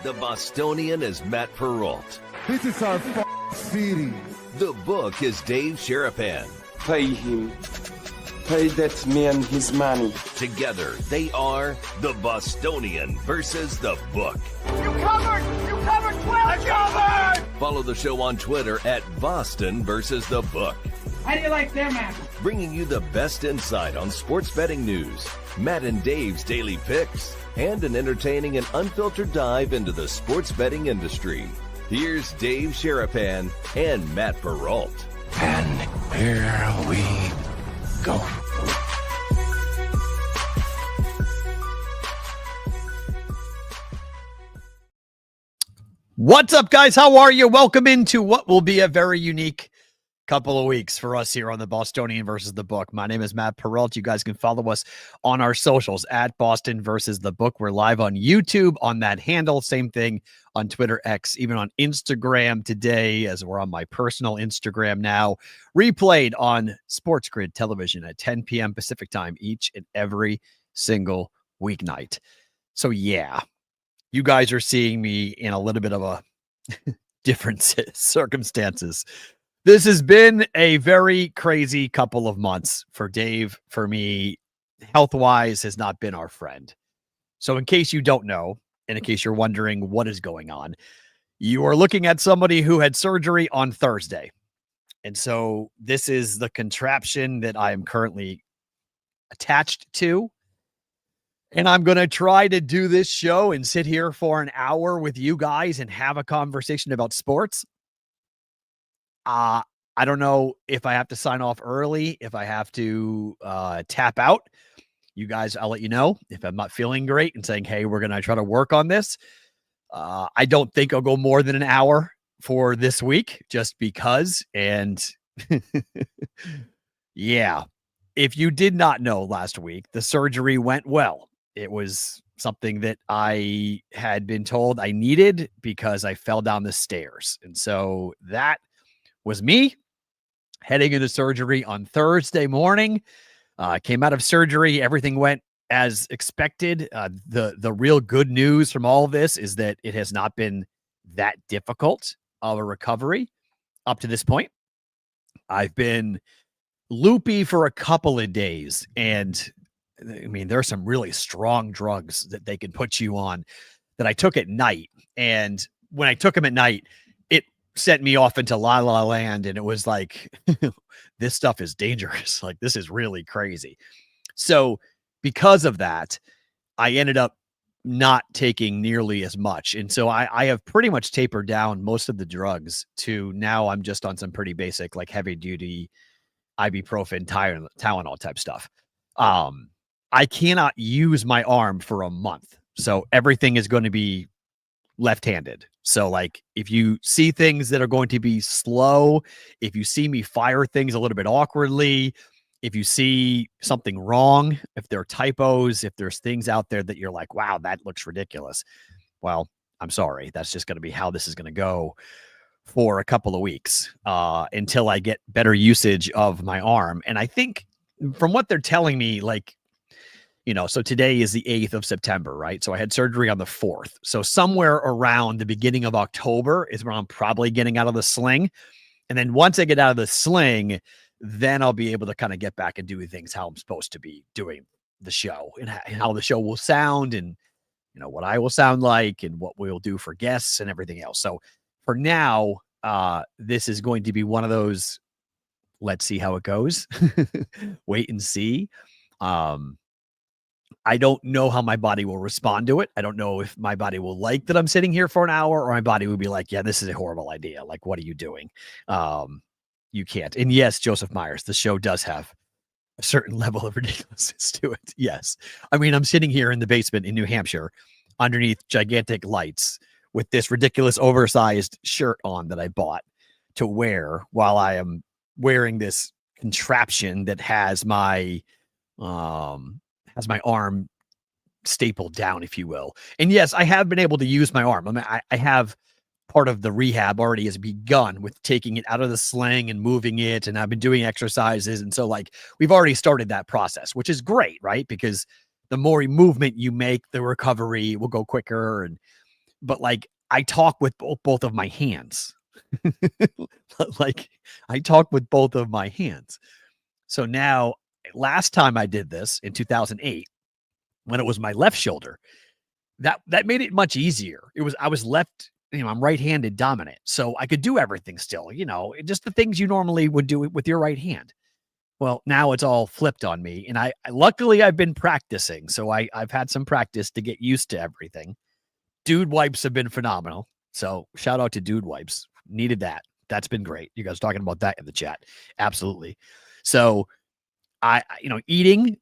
The Bostonian is Matt Perrault. This is our city. The book is Dave Sharapan. Pay him. Pay that man his money. Together, they are the Bostonian versus the book. You covered! You covered 12! I covered! Follow the show on Twitter at Boston versus the book. How do you like them apples? Bringing you the best insight on sports betting news, Matt and Dave's daily picks, and an entertaining and unfiltered dive into the sports betting industry. Here's Dave Sharapan and Matt Perrault. And here we go. What's up, guys? How are you? Welcome into what will be a very unique couple of weeks for us here on the Bostonian versus the book. My name is Matt Perrault. You guys can follow us on our socials at Boston versus the book. We're live on YouTube on that handle. Same thing on Twitter, X, even on Instagram today, as we're on my personal Instagram now. Replayed on Sports Grid Television at 10 p.m. Pacific time each and every single weeknight. So yeah, you guys are seeing me in a little bit of a different circumstances. This has been a very crazy couple of months for Dave. For me, health-wise, has not been our friend. So in case you don't know, and in case you're wondering what is going on, you are looking at somebody who had surgery on Thursday. And so this is the contraption that I am currently attached to. And I'm going to try to do this show and sit here for an hour with you guys and have a conversation about sports. I don't know if I have to sign off early, if I have to tap out. You guys, I'll let you know if I'm not feeling great and saying, hey, we're going to try to work on this. I don't think I'll go more than an hour for this week just because. And yeah, if you did not know last week, the surgery went well. It was something that I had been told I needed because I fell down the stairs. And so that was me heading into surgery on Thursday morning. Came out of surgery. Everything went as expected. The real good news from all of this is that it has not been that difficult of a recovery up to this point. I've been loopy for a couple of days, and I mean, there are some really strong drugs that they can put you on that I took at night. And when I took them at night, it sent me off into la la land. And it was like, this stuff is dangerous. Like, this is really crazy. So because of that, I ended up not taking nearly as much. And so I have pretty much tapered down most of the drugs to now I'm just on some pretty basic, like heavy duty ibuprofen, Tylenol type stuff. I cannot use my arm for a month. So everything is going to be left-handed. So like if you see things that are going to be slow, if you see me fire things a little bit awkwardly, if you see something wrong, if there are typos, if there's things out there that you're like, wow, that looks ridiculous. Well, I'm sorry. That's just going to be how this is going to go for a couple of weeks until I get better usage of my arm. And I think from what they're telling me, like, you know, so today is the 8th of September, right? So I had surgery on the 4th. So somewhere around the beginning of October is where I'm probably getting out of the sling. And then once I get out of the sling, then I'll be able to kind of get back and do things how I'm supposed to be doing the show and how the show will sound and, you know, what I will sound like and what we'll do for guests and everything else. So for now, this is going to be one of those, let's see how it goes. Wait and see. I don't know how my body will respond to it. I don't know if my body will like that I'm sitting here for an hour, or my body will be like, yeah, this is a horrible idea. Like, what are you doing? You can't. And yes, Joseph Myers, the show does have a certain level of ridiculousness to it. Yes. I mean, I'm sitting here in the basement in New Hampshire underneath gigantic lights with this ridiculous oversized shirt on that I bought to wear while I am wearing this contraption that has my arm stapled down, if you will. And yes, I have been able to use my arm. I mean, I have part of the rehab already has begun with taking it out of the sling and moving it. And I've been doing exercises. And so like, we've already started that process, which is great, right? Because the more movement you make, the recovery will go quicker. And but like I talk with both of my hands. Like I talk with both of my hands. So now, last time I did this in 2008, when it was my left shoulder, that made it much easier. I was left, I'm right-handed dominant, so I could do everything still, just the things you normally would do with your right hand. Well, now it's all flipped on me, and I luckily I've been practicing, so I've had some practice to get used to everything. Dude wipes have been phenomenal, so shout out to Dude Wipes. Needed that. That's been great. You guys talking about that in the chat. Absolutely. So I'm eating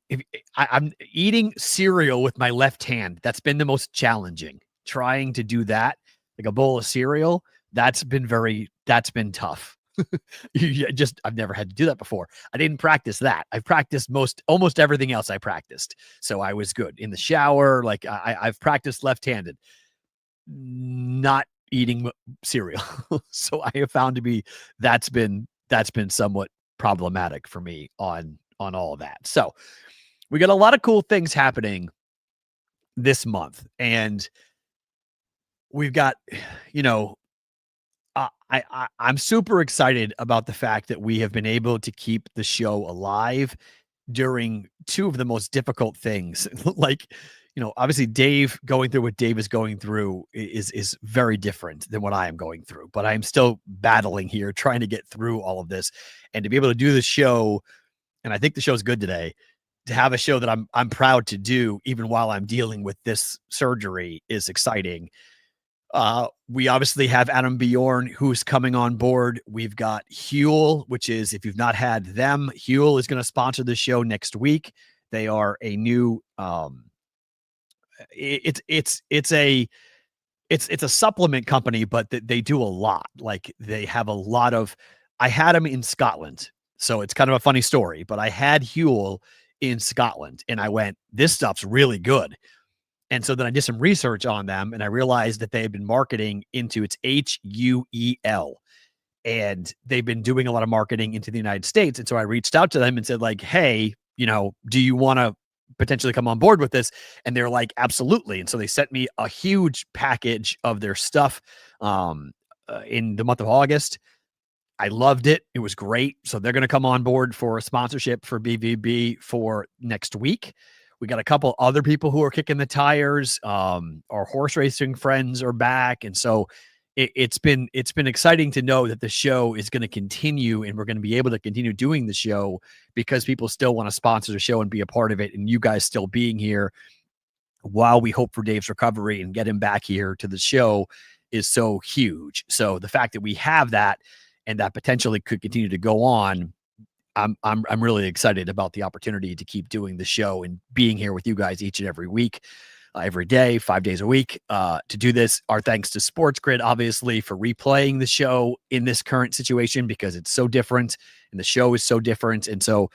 cereal with my left hand. That's been the most challenging. Trying to do that, like a bowl of cereal, that's been tough. I've never had to do that before. I didn't practice that. I've practiced almost everything else I practiced. So I was good in the shower. Like I've practiced left-handed, not eating cereal. So I have found that's been somewhat problematic for me on all of that. So we got a lot of cool things happening this month, and we've got, I'm super excited about the fact that we have been able to keep the show alive during two of the most difficult things. Like, obviously Dave going through what Dave is going through is very different than what I am going through, but I'm still battling here, trying to get through all of this, and to be able to do the show. And I think the show's good today. To have a show that I'm proud to do, even while I'm dealing with this surgery, is exciting. We obviously have Adam Bjorn, who's coming on board. We've got Huel, which is, if you've not had them, Huel is going to sponsor the show next week. They are a new, it's a supplement company, but they do a lot. Like they have a lot of, I had them in Scotland. So it's kind of a funny story, but I had Huel in Scotland and I went, this stuff's really good. And so then I did some research on them and I realized that they had been marketing into, it's HUEL, and they've been doing a lot of marketing into the United States. And so I reached out to them and said like, hey, do you want to potentially come on board with this? And they're like, absolutely. And so they sent me a huge package of their stuff in the month of August. I loved it. It was great. So they're going to come on board for a sponsorship for BVB for next week. We got a couple other people who are kicking the tires. Our horse racing friends are back. And so it's been exciting to know that the show is going to continue, and we're going to be able to continue doing the show because people still want to sponsor the show and be a part of it. And you guys still being here while we hope for Dave's recovery and get him back here to the show is so huge. So the fact that we have that, and that potentially could continue to go on, I'm really excited about the opportunity to keep doing the show and being here with you guys each and every week, every day, 5 days a week, to do this. Our thanks to Sports Grid, obviously, for replaying the show in this current situation, because it's so different and the show is so different. And so,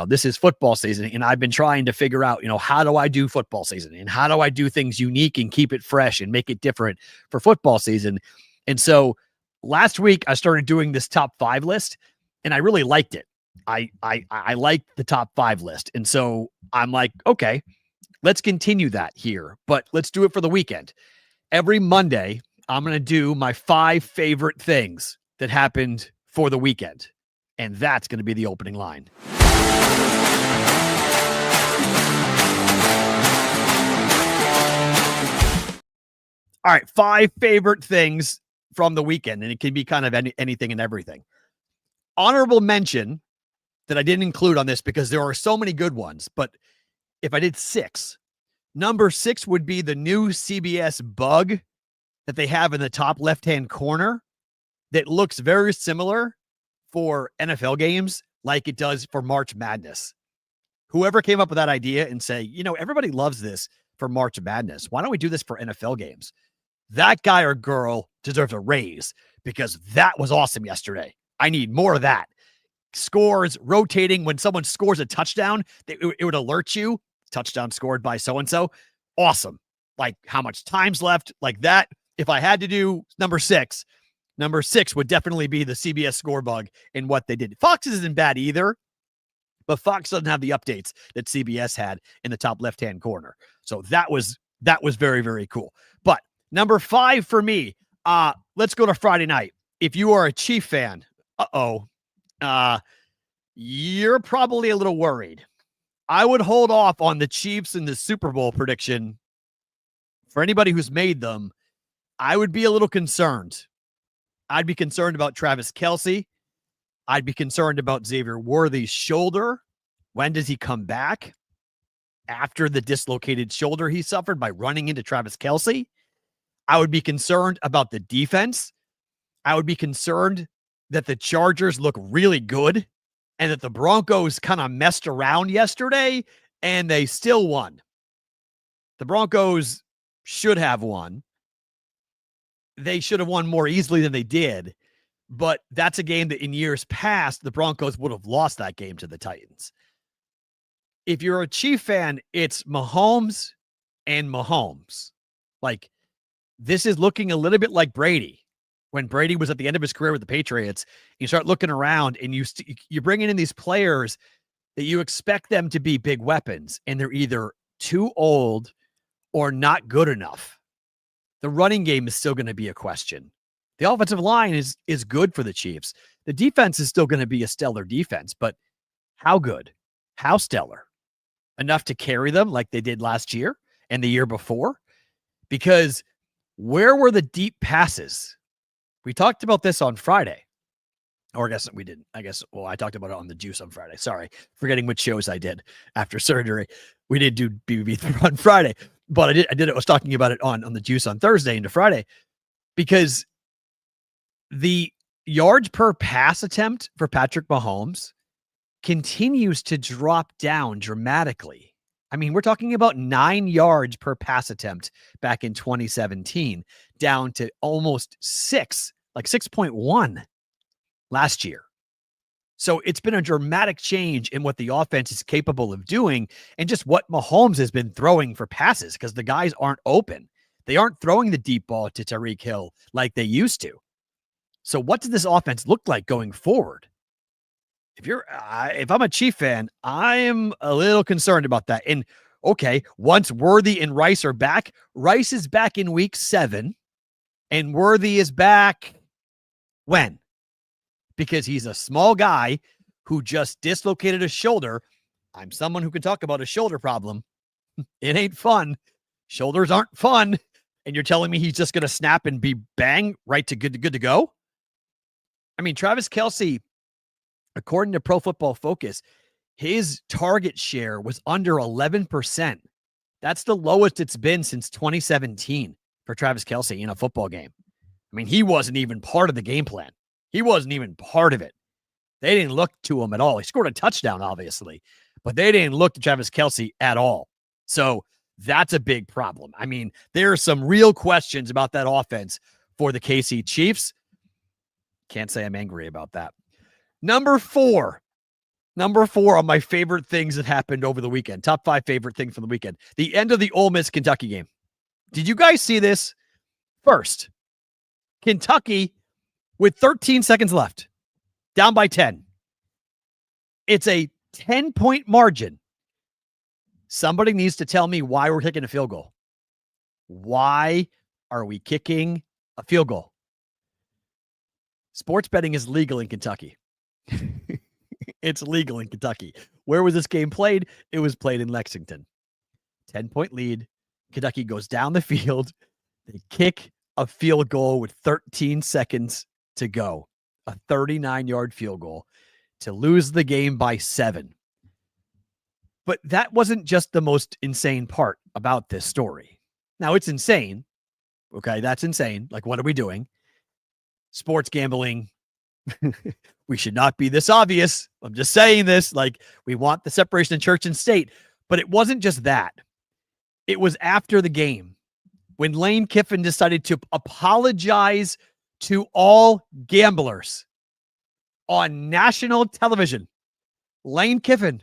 this is football season, and I've been trying to figure out, how do I do football season, and how do I do things unique and keep it fresh and make it different for football season. And so last week I started doing this top 5 list, and I really liked it. I liked the top 5 list. And so I'm like, okay, let's continue that here, but let's do it for the weekend. Every Monday, I'm going to do my 5 favorite things that happened for the weekend. And that's going to be the opening line. All right, 5 favorite things from the weekend, and it can be kind of anything and everything. Honorable mention that I didn't include on this because there are so many good ones, but if I did 6, number 6 would be the new CBS bug that they have in the top left-hand corner that looks very similar for NFL games like it does for March Madness. Whoever came up with that idea and say, everybody loves this for March Madness, why don't we do this for NFL games? That guy or girl deserves a raise, because that was awesome yesterday. I need more of that. Scores rotating. When someone scores a touchdown, it would alert you, touchdown scored by so-and-so. Awesome. Like how much time's left, like that. If I had to do number 6 would definitely be the CBS score bug in what they did. Fox isn't bad either, but Fox doesn't have the updates that CBS had in the top left-hand corner. So that was very, very cool. But Number 5 for me. Let's go to Friday night. If you are a Chief fan, you're probably a little worried. I would hold off on the Chiefs in the Super Bowl prediction. For anybody who's made them, I would be a little concerned. I'd be concerned about Travis Kelce. I'd be concerned about Xavier Worthy's shoulder. When does he come back? After the dislocated shoulder he suffered by running into Travis Kelce. I would be concerned about the defense. I would be concerned that the Chargers look really good and that the Broncos kind of messed around yesterday and they still won. The Broncos should have won. They should have won more easily than they did, but that's a game that in years past, the Broncos would have lost that game to the Titans. If you're a Chief fan, it's Mahomes and Mahomes. Like, this is looking a little bit like Brady. When Brady was at the end of his career with the Patriots, you start looking around and you're bringing in these players that you expect them to be big weapons, and they're either too old or not good enough. The running game is still going to be a question. The offensive line is good for the Chiefs. The defense is still going to be a stellar defense, but how good? How stellar? Enough to carry them like they did last year and the year before? Because where were the deep passes? We talked about this on Friday. Or I guess we didn't. I talked about it on the Juice on Friday. Sorry, forgetting which shows I did after surgery. We did do BBB on Friday, but I was talking about it on the Juice on Thursday into Friday, because the yards per pass attempt for Patrick Mahomes continues to drop down dramatically. I mean, we're talking about 9 yards per pass attempt back in 2017, down to almost 6, like 6.1 last year. So it's been a dramatic change in what the offense is capable of doing and just what Mahomes has been throwing for passes, because the guys aren't open. They aren't throwing the deep ball to Tyreek Hill like they used to. So what does this offense look like going forward? If I'm a Chief fan, I'm a little concerned about that. And okay, once Worthy and Rice are back, Rice is back in week 7 and Worthy is back when? Because he's a small guy who just dislocated a shoulder. I'm someone who can talk about a shoulder problem. It ain't fun. Shoulders aren't fun. And you're telling me he's just going to snap and be bang right to good to go? I mean, Travis Kelce, according to Pro Football Focus, his target share was under 11%. That's the lowest it's been since 2017 for Travis Kelce in a football game. I mean, he wasn't even part of the game plan. He wasn't even part of it. They didn't look to him at all. He scored a touchdown, obviously, but they didn't look to Travis Kelce at all. So that's a big problem. I mean, there are some real questions about that offense for the KC Chiefs. Can't say I'm angry about that. Number four on my favorite things that happened over the weekend. Top 5 favorite things from the weekend. The end of the Ole Miss Kentucky game. Did you guys see this? First, Kentucky with 13 seconds left, down by 10. It's a 10-point margin. Somebody needs to tell me why we're kicking a field goal. Why are we kicking a field goal? Sports betting is legal in Kentucky. It's legal in Kentucky. Where was this game played? It was played in Lexington. 10-point lead. Kentucky goes down the field. They kick a field goal with 13 seconds to go. A 39-yard field goal to lose the game by 7. But that wasn't just the most insane part about this story. Now, it's insane. Okay, that's insane. Like, what are we doing? Sports gambling. We should not be this obvious. I'm just saying this. Like, we want the separation of church and state. But it wasn't just that. It was after the game when Lane Kiffin decided to apologize to all gamblers on national television. Lane Kiffin,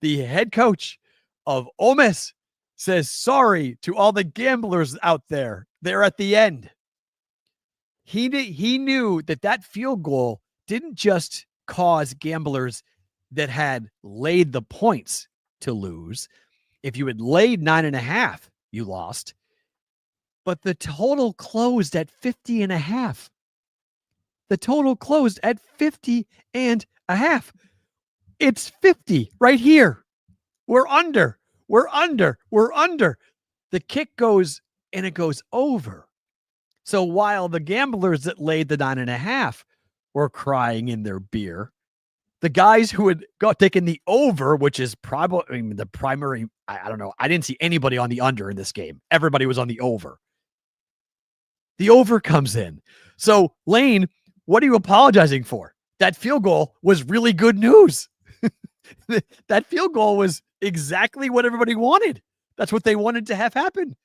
the head coach of Ole Miss, says sorry to all the gamblers out there. They're at the end. He knew that field goal didn't just cause gamblers that had laid the points to lose. If you had laid 9.5, you lost. but the total closed at 50.5. The total closed at 50.5. It's 50 right here. We're under. The kick goes and it goes over. So while the gamblers that laid the 9.5 were crying in their beer, the guys who had taken the over, which is probably the primary, I don't know. I didn't see anybody on the under in this game. Everybody was on the over. The over comes in. So Lane, what are you apologizing for? That field goal was really good news. That field goal was exactly what everybody wanted. That's what they wanted to have happen.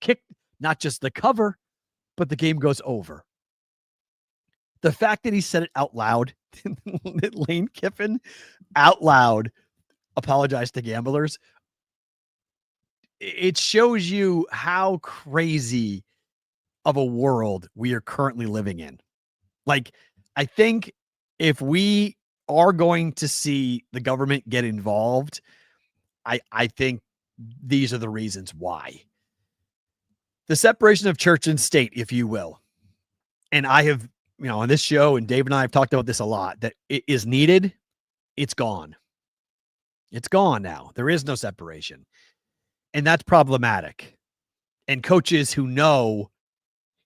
Kick, not just the cover, but the game goes over. The fact that he said it out loud, Lane Kiffin out loud apologized to gamblers, it shows you how crazy of a world we are currently living in. Like, I think if we are going to see the government get involved, I think these are the reasons why. The separation of church and state, if you will. And I have, on this show, and Dave and I have talked about this a lot, that it is needed. It's gone. It's gone now. There is no separation. And that's problematic. And coaches who know,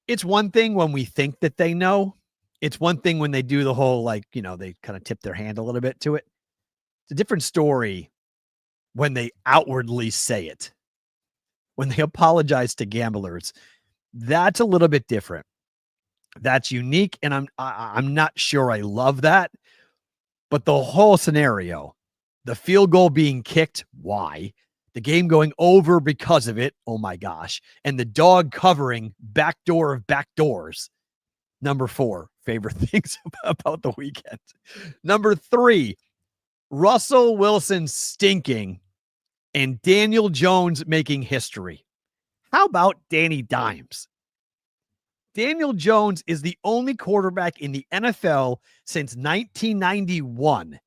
it's one thing when we think that they know. It's one thing when they do the whole, they kind of tip their hand a little bit to it. It's a different story when they outwardly say it. When they apologize to gamblers, that's a little bit different. That's unique, and I'm not sure I love that. But the whole scenario, the field goal being kicked, why? The game going over because of it, oh my gosh. And the dog covering backdoor of backdoors. Number 4, favorite things about the weekend. Number 3, Russell Wilson stinking and Daniel Jones making history. How about Danny Dimes? Daniel Jones is the only quarterback in the NFL since 1991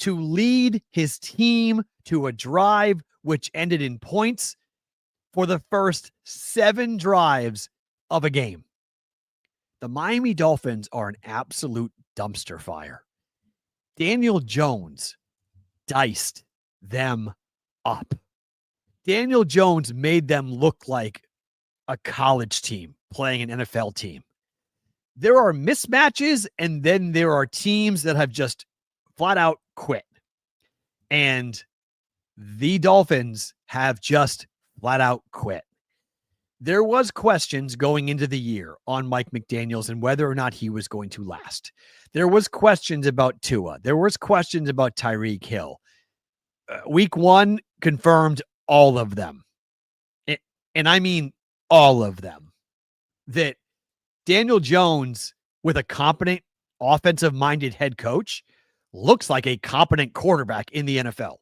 to lead his team to a drive which ended in points for the first 7 drives of a game. The Miami Dolphins are an absolute dumpster fire. Daniel Jones diced them up. Daniel Jones made them look like a college team playing an NFL team. There are mismatches, and then there are teams that have just flat out quit. And the Dolphins have just flat out quit. There was questions going into the year on Mike McDaniels and whether or not he was going to last. There was questions about Tua. There was questions about Tyreek Hill. Week 1 confirmed all of them. And I mean all of them. That Daniel Jones, with a competent offensive-minded head coach, looks like a competent quarterback in the NFL.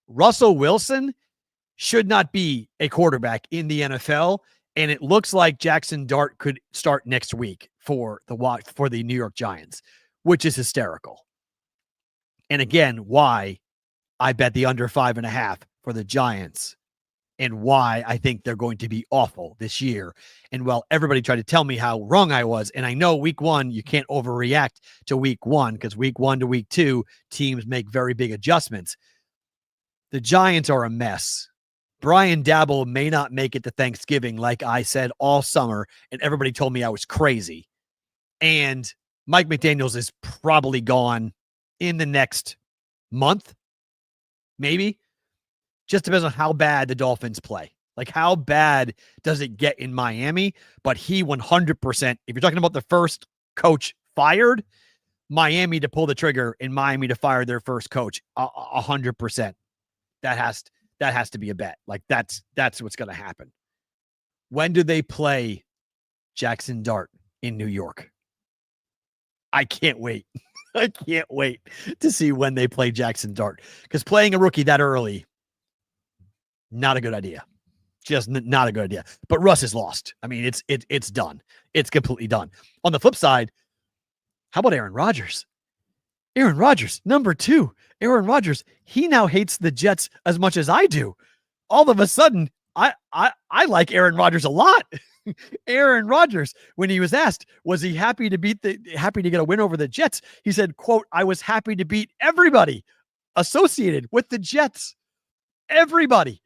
Russell Wilson should not be a quarterback in the NFL, and it looks like Jackson Dart could start next week for the New York Giants, which is hysterical. And again, why I bet the under 5.5 for the Giants and why I think they're going to be awful this year. And while everybody tried to tell me how wrong I was, and I know week 1, you can't overreact to week 1 because week 1 to week 2, teams make very big adjustments. The Giants are a mess. Brian Dabble may not make it to Thanksgiving, like I said all summer, and everybody told me I was crazy. And Mike McDaniels is probably gone in the next month, maybe. Just depends on how bad the Dolphins play. Like, how bad does it get in Miami? But he 100%, if you're talking about the first coach fired, Miami to pull the trigger and Miami to fire their first coach, 100%. That has to be a bet. Like, that's what's going to happen. When do they play Jackson Dart in New York? I can't wait. I can't wait to see when they play Jackson Dart, because playing a rookie that early, not a good idea. Just not a good idea. But Russ is lost. I mean, it's done. It's completely done. On the flip side, how about Aaron Rodgers? Aaron Rodgers, number 2. Aaron Rodgers, he now hates the Jets as much as I do. All of a sudden, I like Aaron Rodgers a lot. Aaron Rodgers, when he was asked, was he happy to get a win over the Jets? He said, quote, I was happy to beat everybody associated with the Jets. Everybody.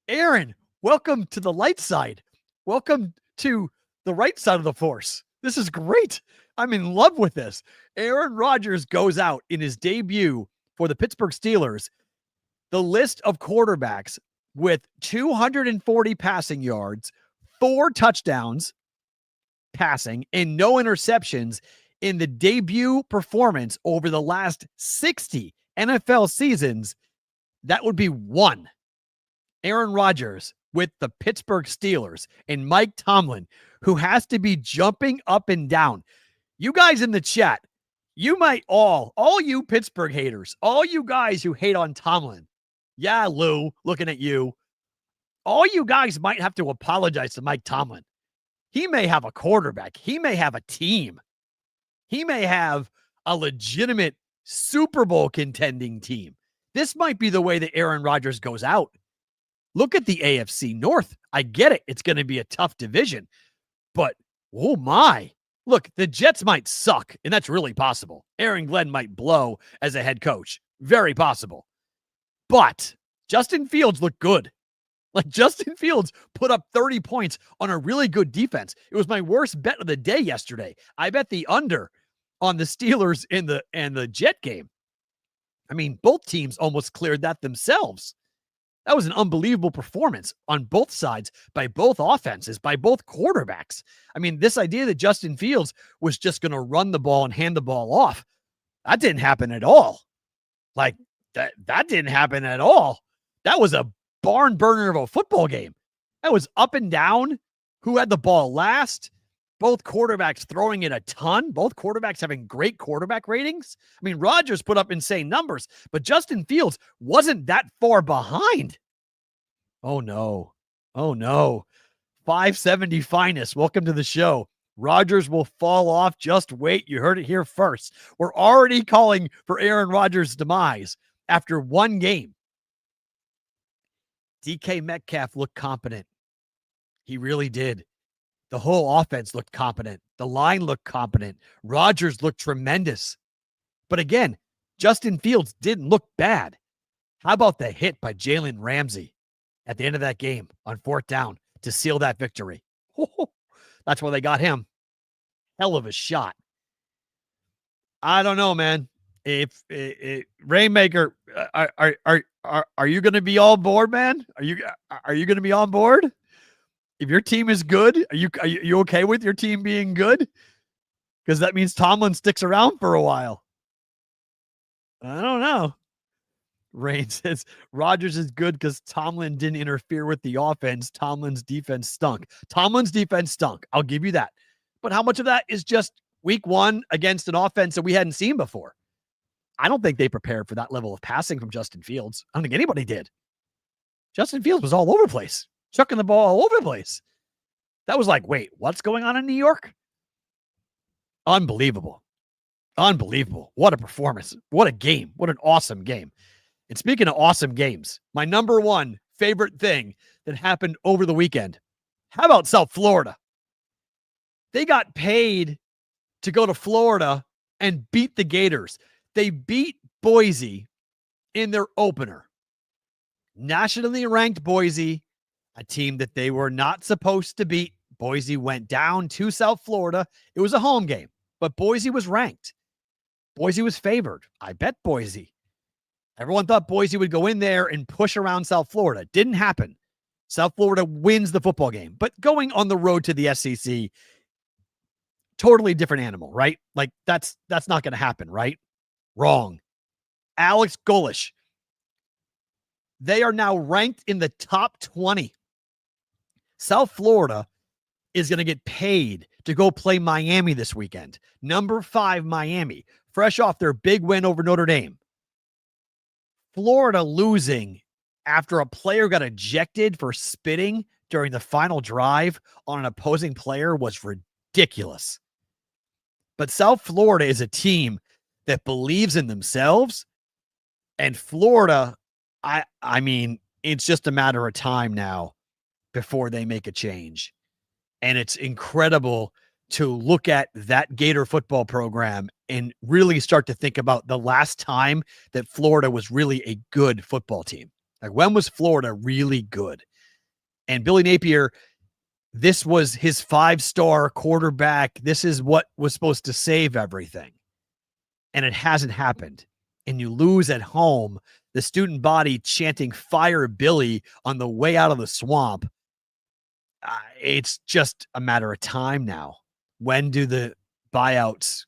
Aaron, welcome to the light side. Welcome to the right side of the force. This is great. I'm in love with this. Aaron Rodgers goes out in his debut for the Pittsburgh Steelers. The list of quarterbacks with 240 passing yards, 4 touchdowns passing, and no interceptions in the debut performance over the last 60 NFL seasons, that would be 1. Aaron Rodgers with the Pittsburgh Steelers and Mike Tomlin, who has to be jumping up and down. You guys in the chat, you might all you Pittsburgh haters, all you guys who hate on Tomlin. Yeah, Lou, looking at you. All you guys might have to apologize to Mike Tomlin. He may have a quarterback. He may have a team. He may have a legitimate Super Bowl contending team. This might be the way that Aaron Rodgers goes out. Look at the AFC North. I get it. It's going to be a tough division. But, oh my. Look, the Jets might suck, and that's really possible. Aaron Glenn might blow as a head coach. Very possible. But Justin Fields looked good. Like, Justin Fields put up 30 points on a really good defense. It was my worst bet of the day yesterday. I bet the under on the Steelers and the Jet game. I mean, both teams almost cleared that themselves. That was an unbelievable performance on both sides, by both offenses, by both quarterbacks. I mean, this idea that Justin Fields was just going to run the ball and hand the ball off, that didn't happen at all. Like, that didn't happen at all. That was a barn burner of a football game. That was up and down. Who had the ball last? Both quarterbacks throwing it a ton. Both quarterbacks having great quarterback ratings. I mean, Rodgers put up insane numbers, but Justin Fields wasn't that far behind. Oh, no. Oh, no. 570 finest. Welcome to the show. Rodgers will fall off. Just wait. You heard it here first. We're already calling for Aaron Rodgers' demise after one game. DK Metcalf looked competent. He really did. The whole offense looked competent. The line looked competent. Rodgers looked tremendous. But again, Justin Fields didn't look bad. How about the hit by Jalen Ramsey at the end of that game on 4th down to seal that victory? That's why they got him. Hell of a shot. I don't know, man. If Rainmaker, are you going to be on board, man? Are you going to be on board? If your team is good, are you okay with your team being good? Because that means Tomlin sticks around for a while. I don't know. Rain says Rodgers is good because Tomlin didn't interfere with the offense. Tomlin's defense stunk. Tomlin's defense stunk. I'll give you that. But how much of that is just week 1 against an offense that we hadn't seen before? I don't think they prepared for that level of passing from Justin Fields. I don't think anybody did. Justin Fields was all over the place. Chucking the ball all over the place. That was like, wait, what's going on in New York? Unbelievable. Unbelievable. What a performance. What a game. What an awesome game. And speaking of awesome games, my number 1 favorite thing that happened over the weekend. How about South Florida? They got paid to go to Florida and beat the Gators. They beat Boise in their opener. Nationally ranked Boise, a team that they were not supposed to beat. Boise went down to South Florida. It was a home game, but Boise was ranked. Boise was favored. I bet Boise. Everyone thought Boise would go in there and push around South Florida. Didn't happen. South Florida wins the football game, but going on the road to the SEC, totally different animal, right? Like that's not going to happen, right? Wrong. Alex Golesh. They are now ranked in the top 20. South Florida is going to get paid to go play Miami this weekend. Number 5, Miami, fresh off their big win over Notre Dame. Florida losing after a player got ejected for spitting during the final drive on an opposing player was ridiculous. But South Florida is a team that believes in themselves, and Florida, I mean, it's just a matter of time now before they make a change. And it's incredible to look at that Gator football program and really start to think about the last time that Florida was really a good football team. Like, when was Florida really good? And Billy Napier, this was his 5-star quarterback. This is what was supposed to save everything. And it hasn't happened. And you lose at home, the student body chanting "Fire Billy" on the way out of the swamp. It's just a matter of time now. When do the buyouts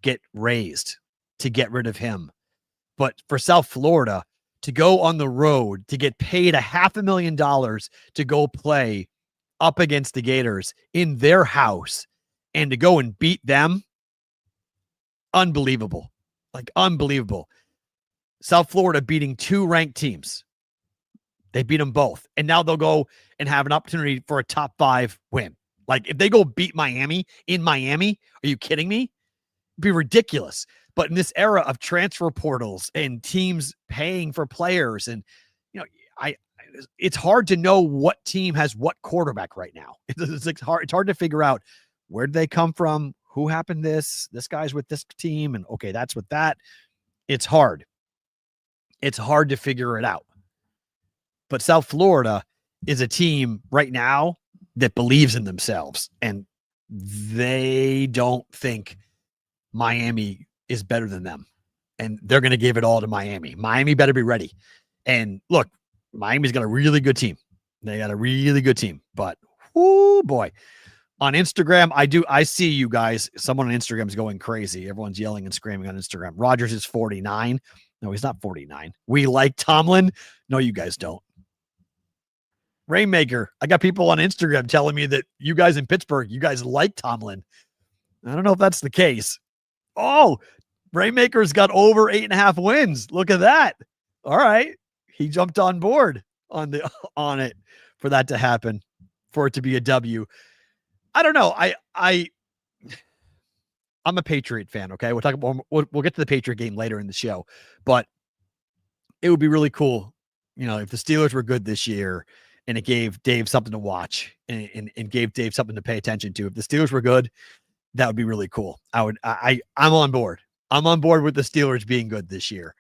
get raised to get rid of him? But for South Florida to go on the road, to get paid $500,000 to go play up against the Gators in their house and to go and beat them, unbelievable. Like, unbelievable. South Florida beating 2 ranked teams. They beat them both. And now they'll go and have an opportunity for a top 5 win. Like, if they go beat Miami in Miami, are you kidding me? It'd be ridiculous. But in this era of transfer portals and teams paying for players, and it's hard to know what team has what quarterback right now. It's hard to figure out, where did they come from? Who happened this guy's with this team, and okay, that's with that. It's hard. It's hard to figure it out. But South Florida is a team right now that believes in themselves, and they don't think Miami is better than them, and they're going to give it all to Miami. Miami better be ready. And look, Miami's got a really good team. They got a really good team, but oh boy, on Instagram, I see you guys. Someone on Instagram is going crazy. Everyone's yelling and screaming on Instagram. Rodgers is 49. No, he's not 49. We like Tomlin. No, you guys don't. Rainmaker, I got people on Instagram telling me that you guys in Pittsburgh, you guys like Tomlin. I don't know if that's the case. Oh, Rainmaker's got over 8.5 wins. Look at that. All right. He jumped on board on it for that to happen, for it to be a W. I don't know. I'm a Patriot fan. Okay. We'll talk about, we'll get to the Patriot game later in the show, but it would be really cool, if the Steelers were good this year and it gave Dave something to watch and gave Dave something to pay attention to. If the Steelers were good, that would be really cool. I'm on board. I'm on board with the Steelers being good this year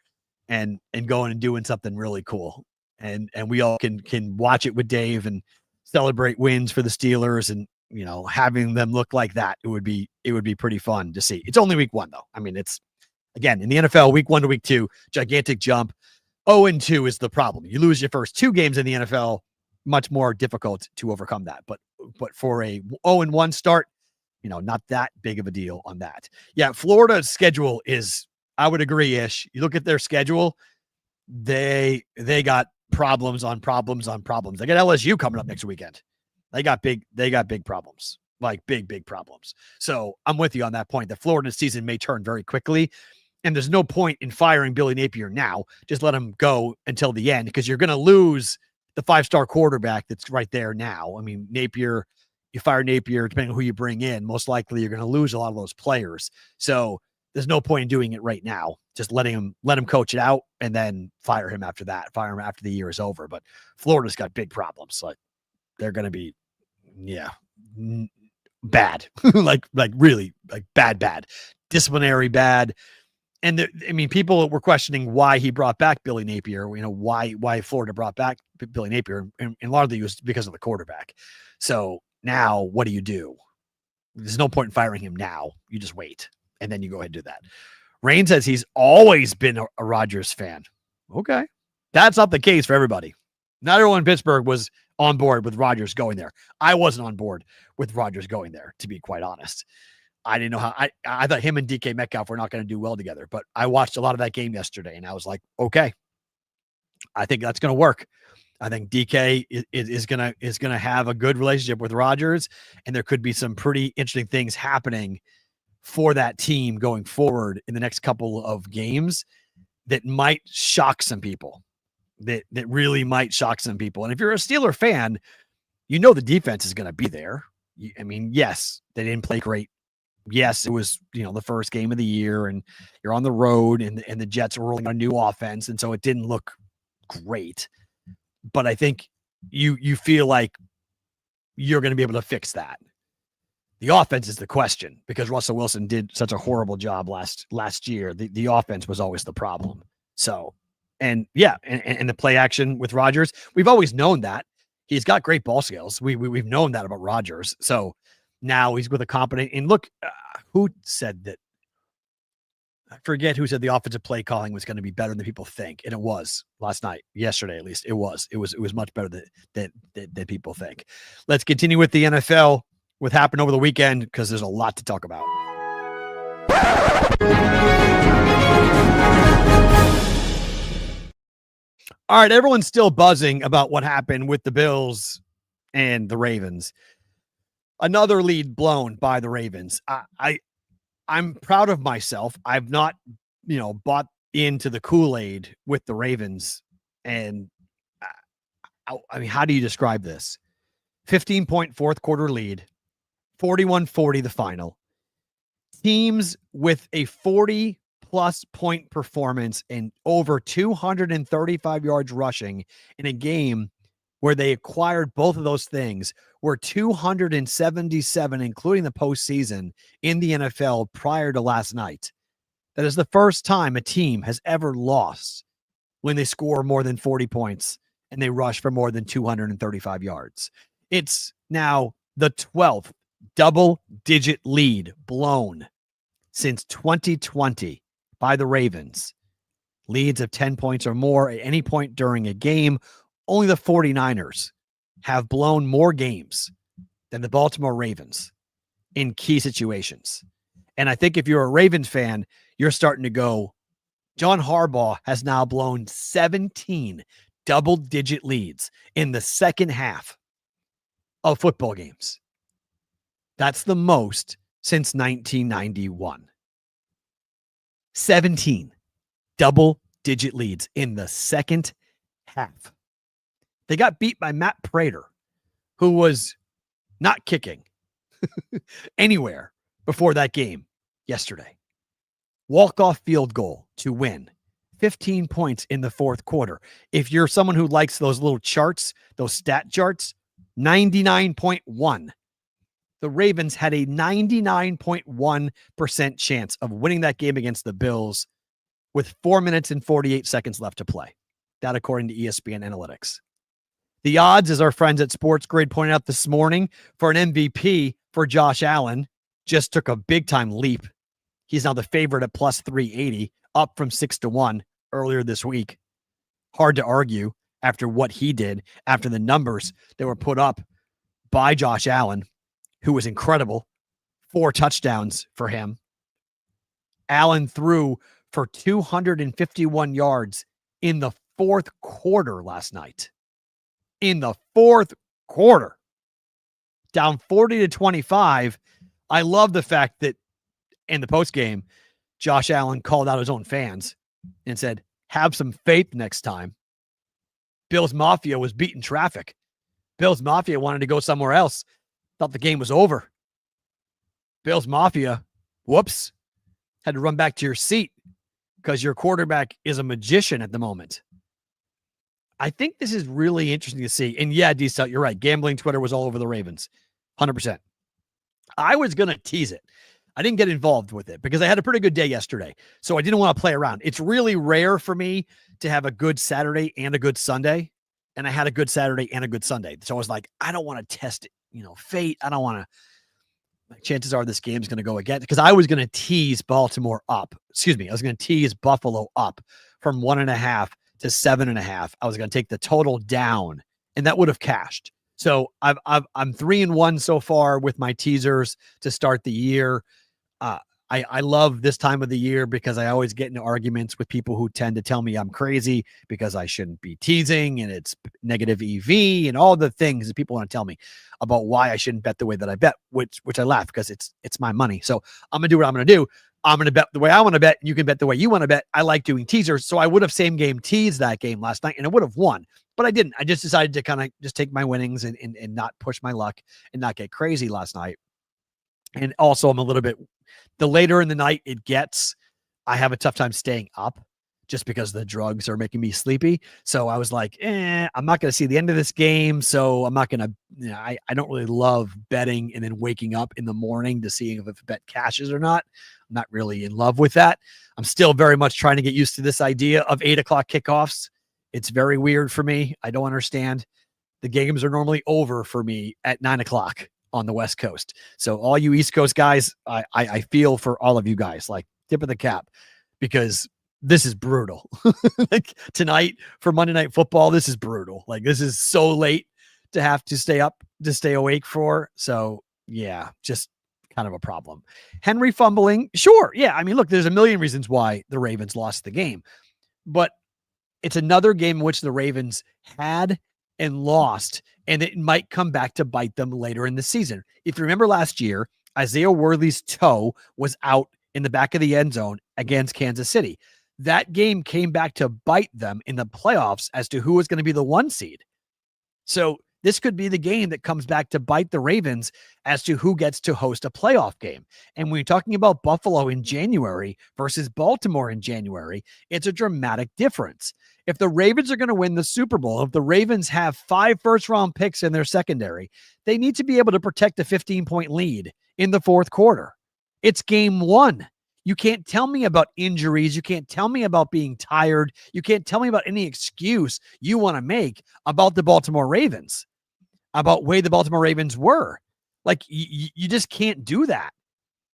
and going and doing something really cool. And we all can watch it with Dave and celebrate wins for the Steelers, and having them look like that. It would be pretty fun to see. It's only week 1 though. I mean, it's, again, in the NFL, week 1 to week 2, gigantic jump. 0-2 is the problem. You lose your first 2 games in the NFL, much more difficult to overcome that. But for a 0-1 start, not that big of a deal on that. Yeah, Florida's schedule is, I would agree, Ish. You look at their schedule, they got problems on problems on problems. They got LSU coming up next weekend. They got big problems, like big problems. So I'm with you on that point. The Florida season may turn very quickly, and there's no point in firing Billy Napier now. Just let him go until the end, because you're going to lose the 5-star quarterback that's right there now. I mean, Napier, you fire Napier, depending on who you bring in, most likely you're going to lose a lot of those players. So there's no point in doing it right now. Just let him coach it out and then fire him after that. Fire him after the year is over. But Florida's got big problems. Like, they're going to be, bad, like really, like bad, disciplinary bad. And people were questioning why he brought back Billy Napier. Why Florida brought back Billy Napier, and largely it was because of the quarterback. So now, what do? There's no point in firing him now. You just wait, and then you go ahead and do that. Rain says he's always been a Rodgers fan. Okay, that's not the case for everybody. Not everyone in Pittsburgh was on board with Rodgers going there. I wasn't on board with Rodgers going there, to be quite honest. I didn't know how. I thought him and DK Metcalf were not going to do well together, but I watched a lot of that game yesterday, and I was like, okay, I think that's going to work. I think DK is going to have a good relationship with Rodgers, and there could be some pretty interesting things happening for that team going forward in the next couple of games that might shock some people. That really might shock some people. And if you're a Steeler fan, the defense is going to be there. Yes, they didn't play great. Yes, it was, the first game of the year, and you're on the road, and the Jets are rolling a new offense, and so it didn't look great. But I think you feel like you're going to be able to fix that. The offense is the question because Russell Wilson did such a horrible job last year. The offense was always the problem. So, and the play action with Rodgers, we've always known that. He's got great ball skills. We've known that about Rodgers. So now he's with a competent, and look, who said that? I forget who said the offensive play calling was going to be better than people think. And it was last night, yesterday, at least it was much better than people think. Let's continue with the NFL, what happened over the weekend, because there's a lot to talk about. All right, everyone's still buzzing about what happened with the Bills and the Ravens. Another lead blown by the Ravens. I'm proud of myself. I've not, bought into the Kool-Aid with the Ravens. And I mean, how do you describe this? 15-point fourth quarter lead, 41-40 the final. Teams with a 40-plus point performance and over 235 yards rushing in a game where they acquired both of those things were 277, including the postseason in the NFL prior to last night. That is the first time a team has ever lost when they score more than 40 points and they rush for more than 235 yards. It's now the 12th double-digit lead blown since 2020 by the Ravens. Leads of 10 points or more at any point during a game. Only the 49ers have blown more games than the Baltimore Ravens in key situations. And I think if you're a Ravens fan, you're starting to go, John Harbaugh has now blown 17 double-digit leads in the second half of football games. That's the most since 1991. 17 double-digit leads in the second half. They got beat by Matt Perrault, who was not kicking anywhere before that game yesterday. Walk-off field goal to win. 15 points in the fourth quarter. If you're someone who likes those little charts, those stat charts, 99.1. The Ravens had a 99.1% chance of winning that game against the Bills with 4 minutes and 48 seconds left to play. That according to ESPN Analytics. The odds, as our friends at Sports Grid pointed out this morning, for an MVP for Josh Allen just took a big-time leap. He's now the favorite at plus 380, up from 6-1 earlier this week. Hard to argue after what he did, after the numbers that were put up by Josh Allen, who was incredible. 4 touchdowns for him. Allen threw for 251 yards in the fourth quarter last night. In the fourth quarter, down 40-25. I love the fact that in the postgame, Josh Allen called out his own fans and said, have some faith next time. Bills Mafia was beating traffic. Bills Mafia wanted to go somewhere else. Thought the game was over. Bills Mafia, whoops, had to run back to your seat because your quarterback is a magician at the moment. I think this is really interesting to see. And yeah, D-Stout, you're right. Gambling Twitter was all over the Ravens. 100%. I was going to tease it. I didn't get involved with it because I had a pretty good day yesterday. So I didn't want to play around. It's really rare for me to have a good Saturday and a good Sunday. And I had a good Saturday and a good Sunday. So I was like, I don't want to test it, fate. I don't want to. Chances are this game's going to go again because I was going to tease Baltimore up. I was going to tease Buffalo up from 1.5 to 7.5. I was going to take the total down, and that would have cashed. So I'm 3-1 so far with my teasers to start the year. I love this time of the year because I always get into arguments with people who tend to tell me I'm crazy because I shouldn't be teasing and it's negative EV and all the things that people want to tell me about why I shouldn't bet the way that I bet, which I laugh because it's my money. So I'm going to do what I'm going to do. I'm going to bet the way I want to bet. You can bet the way you want to bet. I like doing teasers. So I would have same game teased that game last night and I would have won, but I didn't. I just decided to kind of just take my winnings and not push my luck and not get crazy last night. And also I'm a little bit, the later in the night it gets, I have a tough time staying up just because the drugs are making me sleepy. So I was like, I'm not going to see the end of this game. So I'm not going to, I don't really love betting and then waking up in the morning to see if a bet cashes or not. I'm not really in love with that. I'm still very much trying to get used to this idea of 8:00 kickoffs. It's very weird for me. I don't understand. The games are normally over for me at 9:00 on the West Coast. So all you East Coast guys, I feel for all of you guys, like tip of the cap, because this is brutal. Like tonight for Monday Night Football, this is brutal. Like this is so late to have to stay up, to stay awake for. So yeah, just kind of a problem. Henry fumbling. Sure. Yeah. I mean, look, there's a million reasons why the Ravens lost the game, but it's another game in which the Ravens had and lost, and it might come back to bite them later in the season. If you remember last year, Isaiah Worley's toe was out in the back of the end zone against Kansas City. That game came back to bite them in the playoffs as to who was going to be the 1 seed. So this could be the game that comes back to bite the Ravens as to who gets to host a playoff game. And when you're talking about Buffalo in January versus Baltimore in January, it's a dramatic difference. If the Ravens are going to win the Super Bowl, if the Ravens have 5 first-round picks in their secondary, they need to be able to protect a 15-point lead in the fourth quarter. It's game 1. You can't tell me about injuries. You can't tell me about being tired. You can't tell me about any excuse you want to make about the Baltimore Ravens, about the way the Baltimore Ravens were. Like, you just can't do that.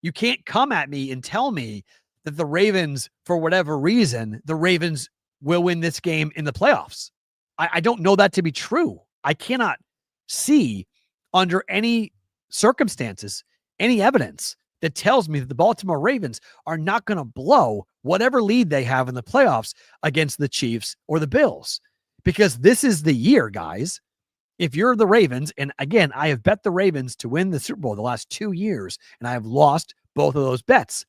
You can't come at me and tell me that the Ravens, for whatever reason, the Ravens will win this game in the playoffs. I don't know that to be true. I cannot see under any circumstances, any evidence that tells me that the Baltimore Ravens are not going to blow whatever lead they have in the playoffs against the Chiefs or the Bills, because this is the year, guys. If you're the Ravens, and again, I have bet the Ravens to win the Super Bowl the last 2 years, and I have lost both of those bets.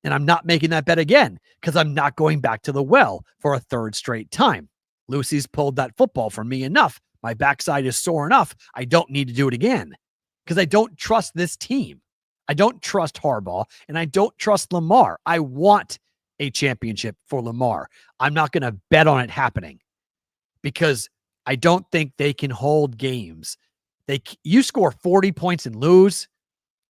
And I'm not making that bet again because I'm not going back to the well for a 3rd straight time. Lucy's pulled that football from me enough. My backside is sore enough. I don't need to do it again because I don't trust this team. I don't trust Harbaugh, and I don't trust Lamar. I want a championship for Lamar. I'm not going to bet on it happening because I don't think they can hold games. You score 40 points and lose.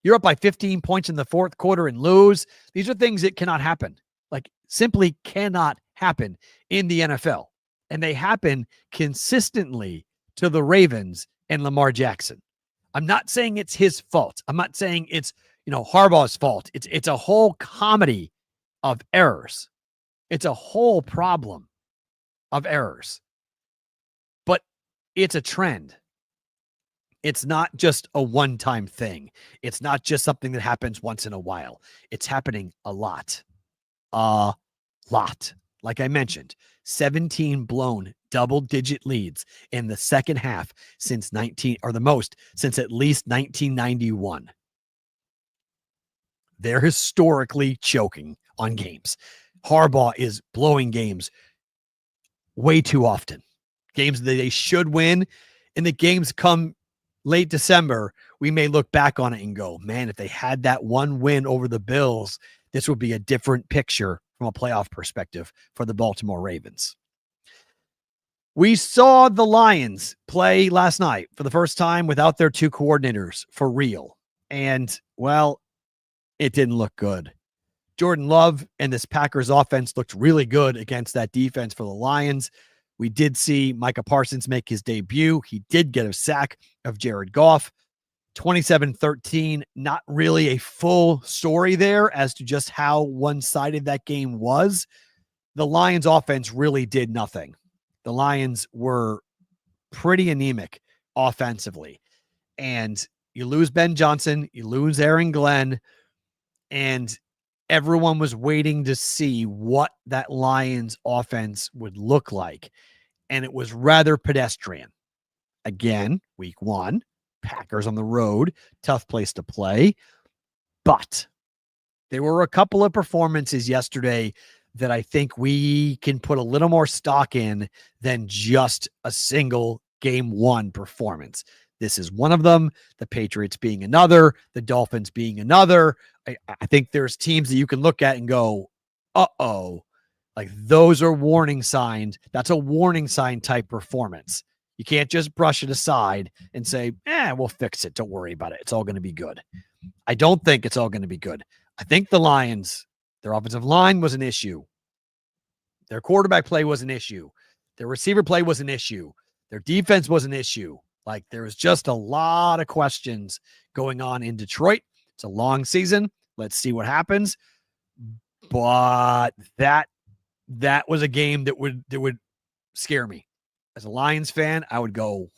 You're up by 15 points in the fourth quarter and lose. These are things that cannot happen. Like, simply cannot happen in the NFL. And they happen consistently to the Ravens and Lamar Jackson. I'm not saying it's his fault. I'm not saying it's, Harbaugh's fault. It's a whole comedy of errors. It's a whole problem of errors. But it's a trend. It's not just a one-time thing. It's not just something that happens once in a while. It's happening a lot. A lot. Like I mentioned, 17 blown double-digit leads in the second half since the most since at least 1991. They're historically choking on games. Harbaugh is blowing games way too often. Games that they should win, and the games come late December, we may look back on it and go, man, if they had that one win over the Bills, this would be a different picture from a playoff perspective for the Baltimore Ravens. We saw the Lions play last night for the first time without their 2 coordinators for real. And, well, it didn't look good. Jordan Love and this Packers offense looked really good against that defense for the Lions. We did see Micah Parsons make his debut. He did get a sack of Jared Goff. 27-13, not really a full story there as to just how one-sided that game was. The Lions offense really did nothing. The Lions were pretty anemic offensively. And you lose Ben Johnson, you lose Aaron Glenn, and everyone was waiting to see what that Lions offense would look like. And it was rather pedestrian. Again, week 1, Packers on the road, tough place to play. But there were a couple of performances yesterday that I think we can put a little more stock in than just a single game 1 performance. This is one of them, the Patriots being another, the Dolphins being another. I think there's teams that you can look at and go, uh-oh, Like those are warning signs. That's a warning sign type performance. You can't just brush it aside and say, we'll fix it. Don't worry about it. It's all going to be good. I don't think it's all going to be good. I think the Lions, their offensive line was an issue. Their quarterback play was an issue. Their receiver play was an issue. Their defense was an issue. Like there was just a lot of questions going on in Detroit. It's a long season. Let's see what happens. But that was a game that would scare me. As a Lions fan, I would go,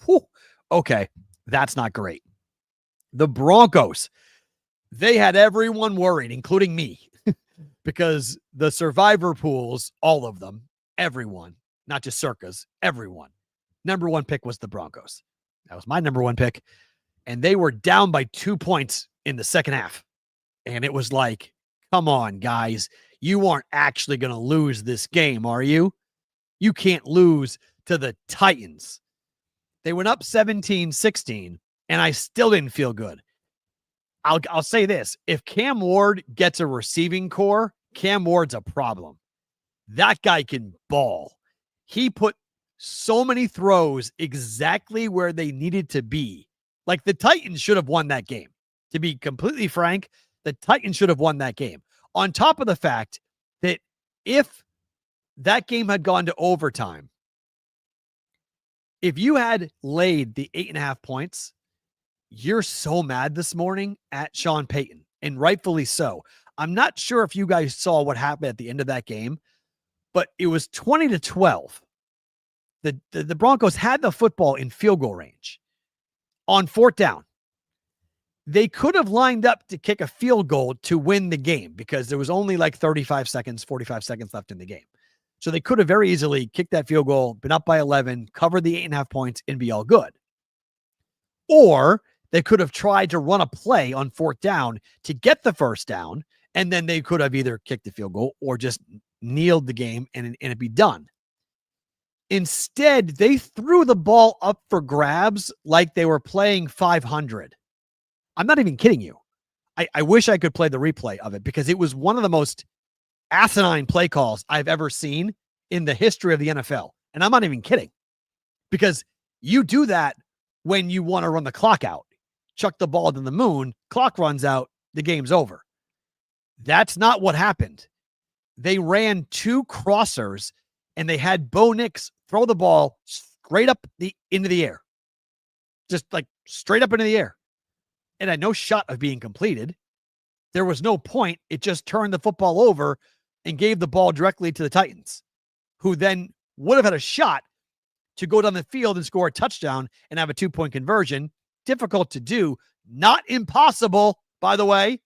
okay, that's not great. The Broncos, they had everyone worried, including me, because the survivor pools, all of them, everyone, not just Circus, everyone. Number one pick was the Broncos. That was my number one pick. And they were down by 2 points in the second half. And it was like, come on, guys. You aren't actually going to lose this game, are you? You can't lose to the Titans. They went up 17-16, and I still didn't feel good. I'll say this. If Cam Ward gets a receiving core, Cam Ward's a problem. That guy can ball. He put so many throws exactly where they needed to be. Like the Titans should have won that game. To be completely frank, the Titans should have won that game. On top of the fact that if that game had gone to overtime, if you had laid the 8.5 points, you're so mad this morning at Sean Payton, and rightfully so. I'm not sure if you guys saw what happened at the end of that game, but it was 20-12. The Broncos had the football in field goal range on fourth down. They could have lined up to kick a field goal to win the game because there was only like 45 seconds, 45 seconds left in the game. So they could have very easily kicked that field goal, been up by 11, covered the 8.5 points, and be all good. Or they could have tried to run a play on fourth down to get the first down, and then they could have either kicked the field goal or just kneeled the game and it'd be done. Instead, they threw the ball up for grabs like they were playing 500. I'm not even kidding you. I wish I could play the replay of it because it was one of the most asinine play calls I've ever seen in the history of the NFL. And I'm not even kidding because you do that when you want to run the clock out. Chuck the ball to the moon, clock runs out, the game's over. That's not what happened. They ran 2 crossers and they had Bo Nix throw the ball straight up into the air. Just like straight up into the air. And had no shot of being completed. There was no point. It just turned the football over and gave the ball directly to the Titans, who then would have had a shot to go down the field and score a touchdown and have a 2-point conversion. Difficult to do. Not impossible, by the way.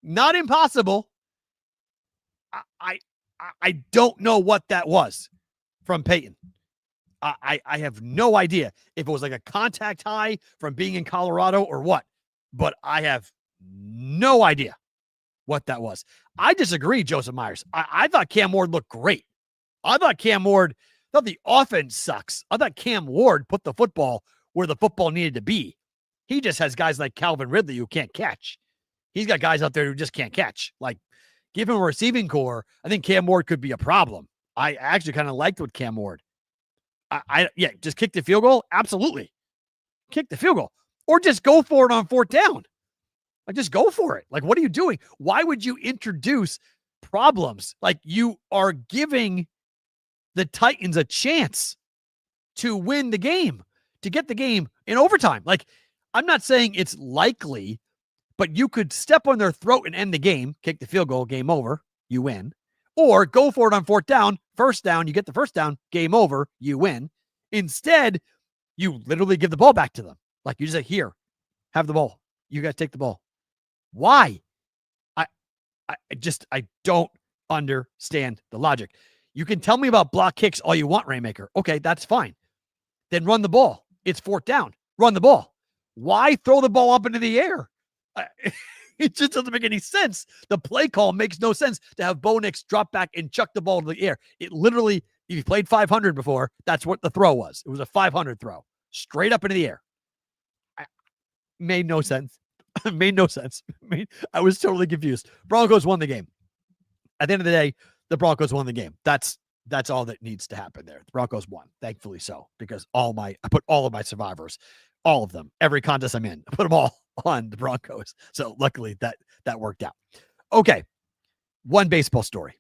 Not impossible. I don't know what that was from Peyton. I have no idea if it was like a contact high from being in Colorado or what, but I have no idea what that was. I disagree, Joseph Myers. I thought Cam Ward looked great. I thought the offense sucks. I thought Cam Ward put the football where the football needed to be. He just has guys like Calvin Ridley who can't catch. He's got guys out there who just can't catch. Like, give him a receiving core. I think Cam Ward could be a problem. I actually kind of liked what Cam Ward. Just kick the field goal. Absolutely. Kick the field goal or just go for it on fourth down. Like, just go for it. Like, what are you doing? Why would you introduce problems? Like, you are giving the Titans a chance to win the game, to get the game in overtime. Like, I'm not saying it's likely, but you could step on their throat and end the game, kick the field goal, game over, you win. Or go for it on fourth down, first down, you get the first down, game over, you win. Instead, you literally give the ball back to them. Like, you just say, here, have the ball. You got to take the ball. Why? I don't understand the logic. You can tell me about block kicks all you want, Rainmaker. Okay, that's fine. Then run the ball. It's fourth down. Run the ball. Why throw the ball up into the air? It just doesn't make any sense. The play call makes no sense to have Bo Nix drop back and chuck the ball to the air. It literally, if you played 500 before, that's what the throw was. It was a 500 throw. Straight up into the air. Made no sense. Made no sense. I was totally confused. Broncos won the game. At the end of the day, the Broncos won the game. That's all that needs to happen there. The Broncos won, thankfully so, because I put all of my survivors, all of them, every contest I'm in, I put them all on the Broncos. So luckily that worked out. Okay, one baseball story.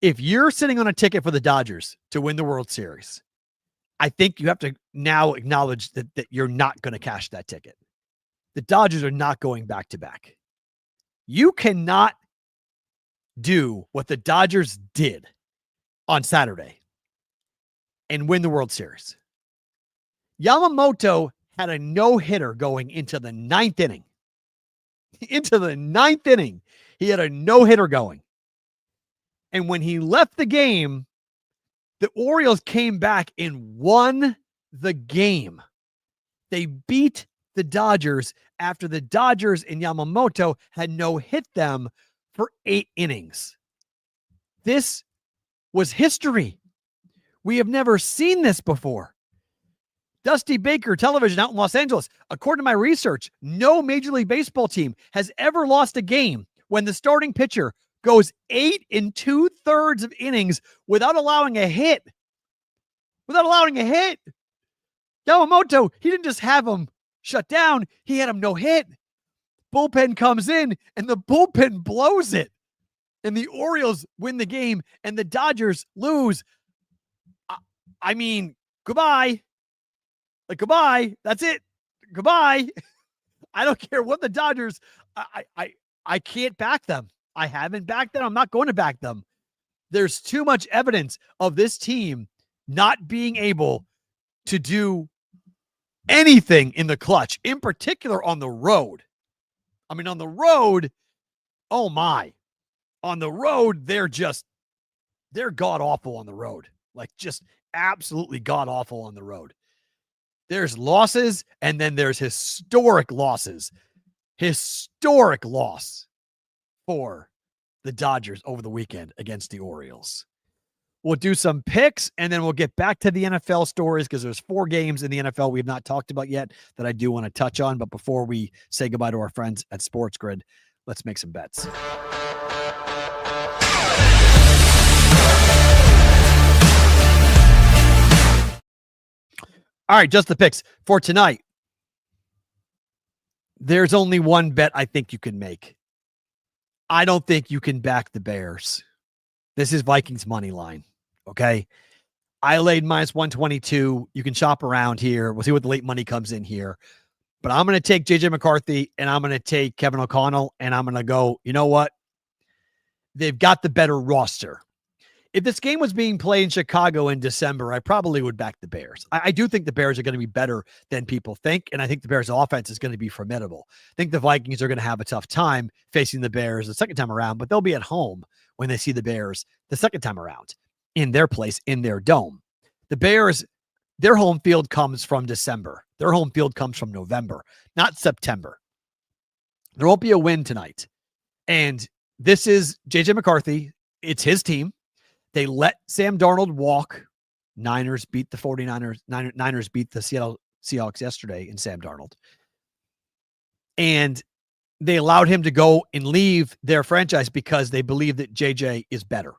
If you're sitting on a ticket for the Dodgers to win the World Series, I think you have to now acknowledge that you're not going to cash that ticket. The Dodgers are not going back to back. You cannot do what the Dodgers did on Saturday and win the World Series. Yamamoto had a no-hitter going into the ninth inning. Into the ninth inning, he had a no-hitter going. And when he left the game, the Orioles came back and won the game. They beat the Dodgers after the Dodgers and Yamamoto had no-hit them for 8 innings. This was history. We have never seen this before. Dusty Baker Television out in Los Angeles. According to my research, no Major League Baseball team has ever lost a game when the starting pitcher goes 8 2/3 of innings without allowing a hit. Yamamoto, he didn't just have him shut down. He had him no hit. Bullpen comes in and the bullpen blows it. And the Orioles win the game and the Dodgers lose. I mean, goodbye. Goodbye. That's it. Goodbye. I don't care what the Dodgers, I can't back them. I haven't backed them. I'm not going to back them. There's too much evidence of this team not being able to do anything in the clutch, in particular on the road. I mean, on the road, oh my. On the road, they're god-awful on the road. Like, just absolutely god-awful on the road. There's losses, and then there's historic losses. Historic loss for the Dodgers over the weekend against the Orioles. We'll do some picks, and then we'll get back to the NFL stories because there's 4 games in the NFL we have not talked about yet that I do want to touch on. But before we say goodbye to our friends at Sports Grid, let's make some bets. All right, just the picks for tonight. There's only one bet I think you can make. I don't think you can back the Bears. This is Vikings money line, okay? I laid minus 122. You can shop around here. We'll see what the late money comes in here. But I'm going to take J.J. McCarthy, and I'm going to take Kevin O'Connell, and I'm going to go, you know what? They've got the better roster. If this game was being played in Chicago in December, I probably would back the Bears. I do think the Bears are going to be better than people think, and I think the Bears' offense is going to be formidable. I think the Vikings are going to have a tough time facing the Bears the second time around, but they'll be at home when they see the Bears the second time around in their place, in their dome. The Bears, their home field comes from December. Their home field comes from November, not September. There won't be a win tonight. And this is J.J. McCarthy. It's his team. They let Sam Darnold walk. Niners beat the 49ers. Niners beat the Seattle Seahawks yesterday in Sam Darnold. And they allowed him to go and leave their franchise because they believe that JJ is better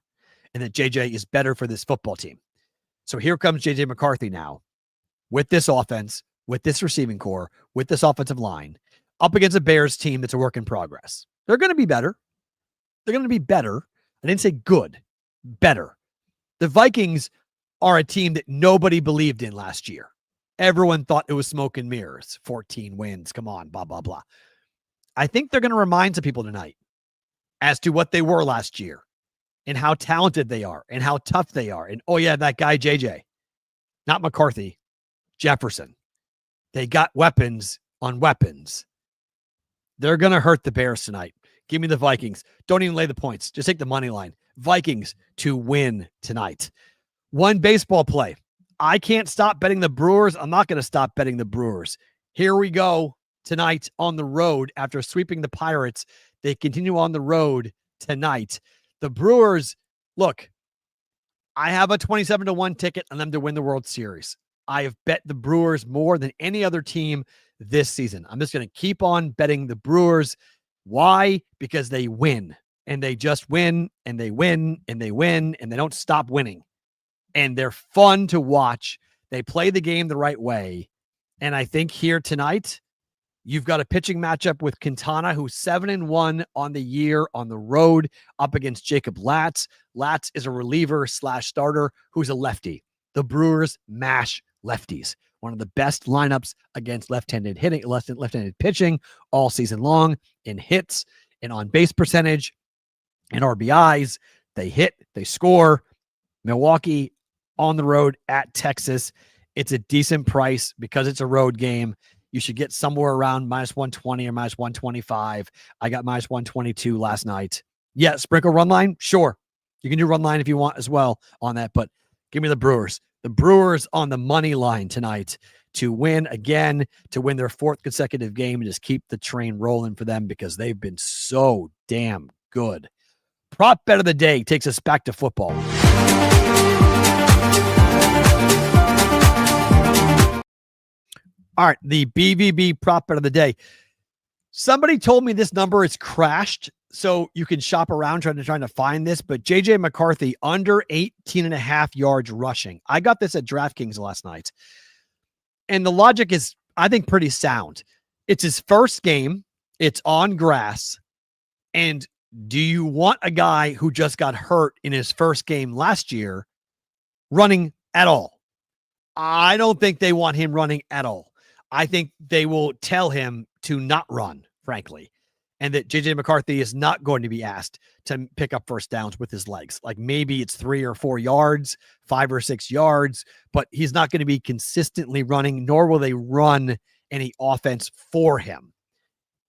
and that JJ is better for this football team. So here comes JJ McCarthy now with this offense, with this receiving core, with this offensive line up against a Bears team that's a work in progress. They're going to be better. They're going to be better. I didn't say good. Better. The Vikings are a team that nobody believed in last year. Everyone thought it was smoke and mirrors. 14 wins. Come on, blah, blah, blah. I think they're going to remind some people tonight as to what they were last year and how talented they are and how tough they are. And, oh, yeah, that guy, JJ, not McCarthy, Jefferson. They got weapons on weapons. They're going to hurt the Bears tonight. Give me the Vikings. Don't even lay the points. Just take the money line. Vikings to win tonight. One baseball play. I can't stop betting the Brewers. I'm not going to stop betting the Brewers. Here we go tonight on the road after sweeping the Pirates. They continue on the road tonight. The Brewers, look, I have a 27-1 ticket on them to win the World Series. I have bet the Brewers more than any other team this season. I'm just going to keep on betting the Brewers. Why? Because they win. and they just win and they win and they win and they don't stop winning. And they're fun to watch. They play the game the right way. And I think here tonight, you've got a pitching matchup with Quintana, who's 7-1 on the year on the road up against Jacob Latz. Latz is a reliever / starter who's a lefty. The Brewers mash lefties. One of the best lineups against left-handed hitting, left-handed pitching all season long in hits and on base percentage and RBIs. They hit, they score. Milwaukee on the road at Texas. It's a decent price because it's a road game. You should get somewhere around -120 or -125. I got -122 last night. Yeah, sprinkle run line. Sure. You can do run line if you want as well on that, but give me the Brewers. The Brewers on the money line tonight to win again, to win their 4th consecutive game and just keep the train rolling for them because they've been so damn good. Prop bet of the day takes us back to football. All right, the BVB prop bet of the day. Somebody told me this number is crashed, so you can shop around trying to find this, but JJ McCarthy under 18.5 yards rushing. I got this at DraftKings last night, and the logic is, I think, pretty sound. It's his first game. It's on grass, and do you want a guy who just got hurt in his first game last year running at all? I don't think they want him running at all. I think they will tell him to not run, frankly, and that JJ McCarthy is not going to be asked to pick up first downs with his legs. Like maybe it's 3 or 4 yards, 5 or 6 yards, but he's not going to be consistently running, nor will they run any offense for him.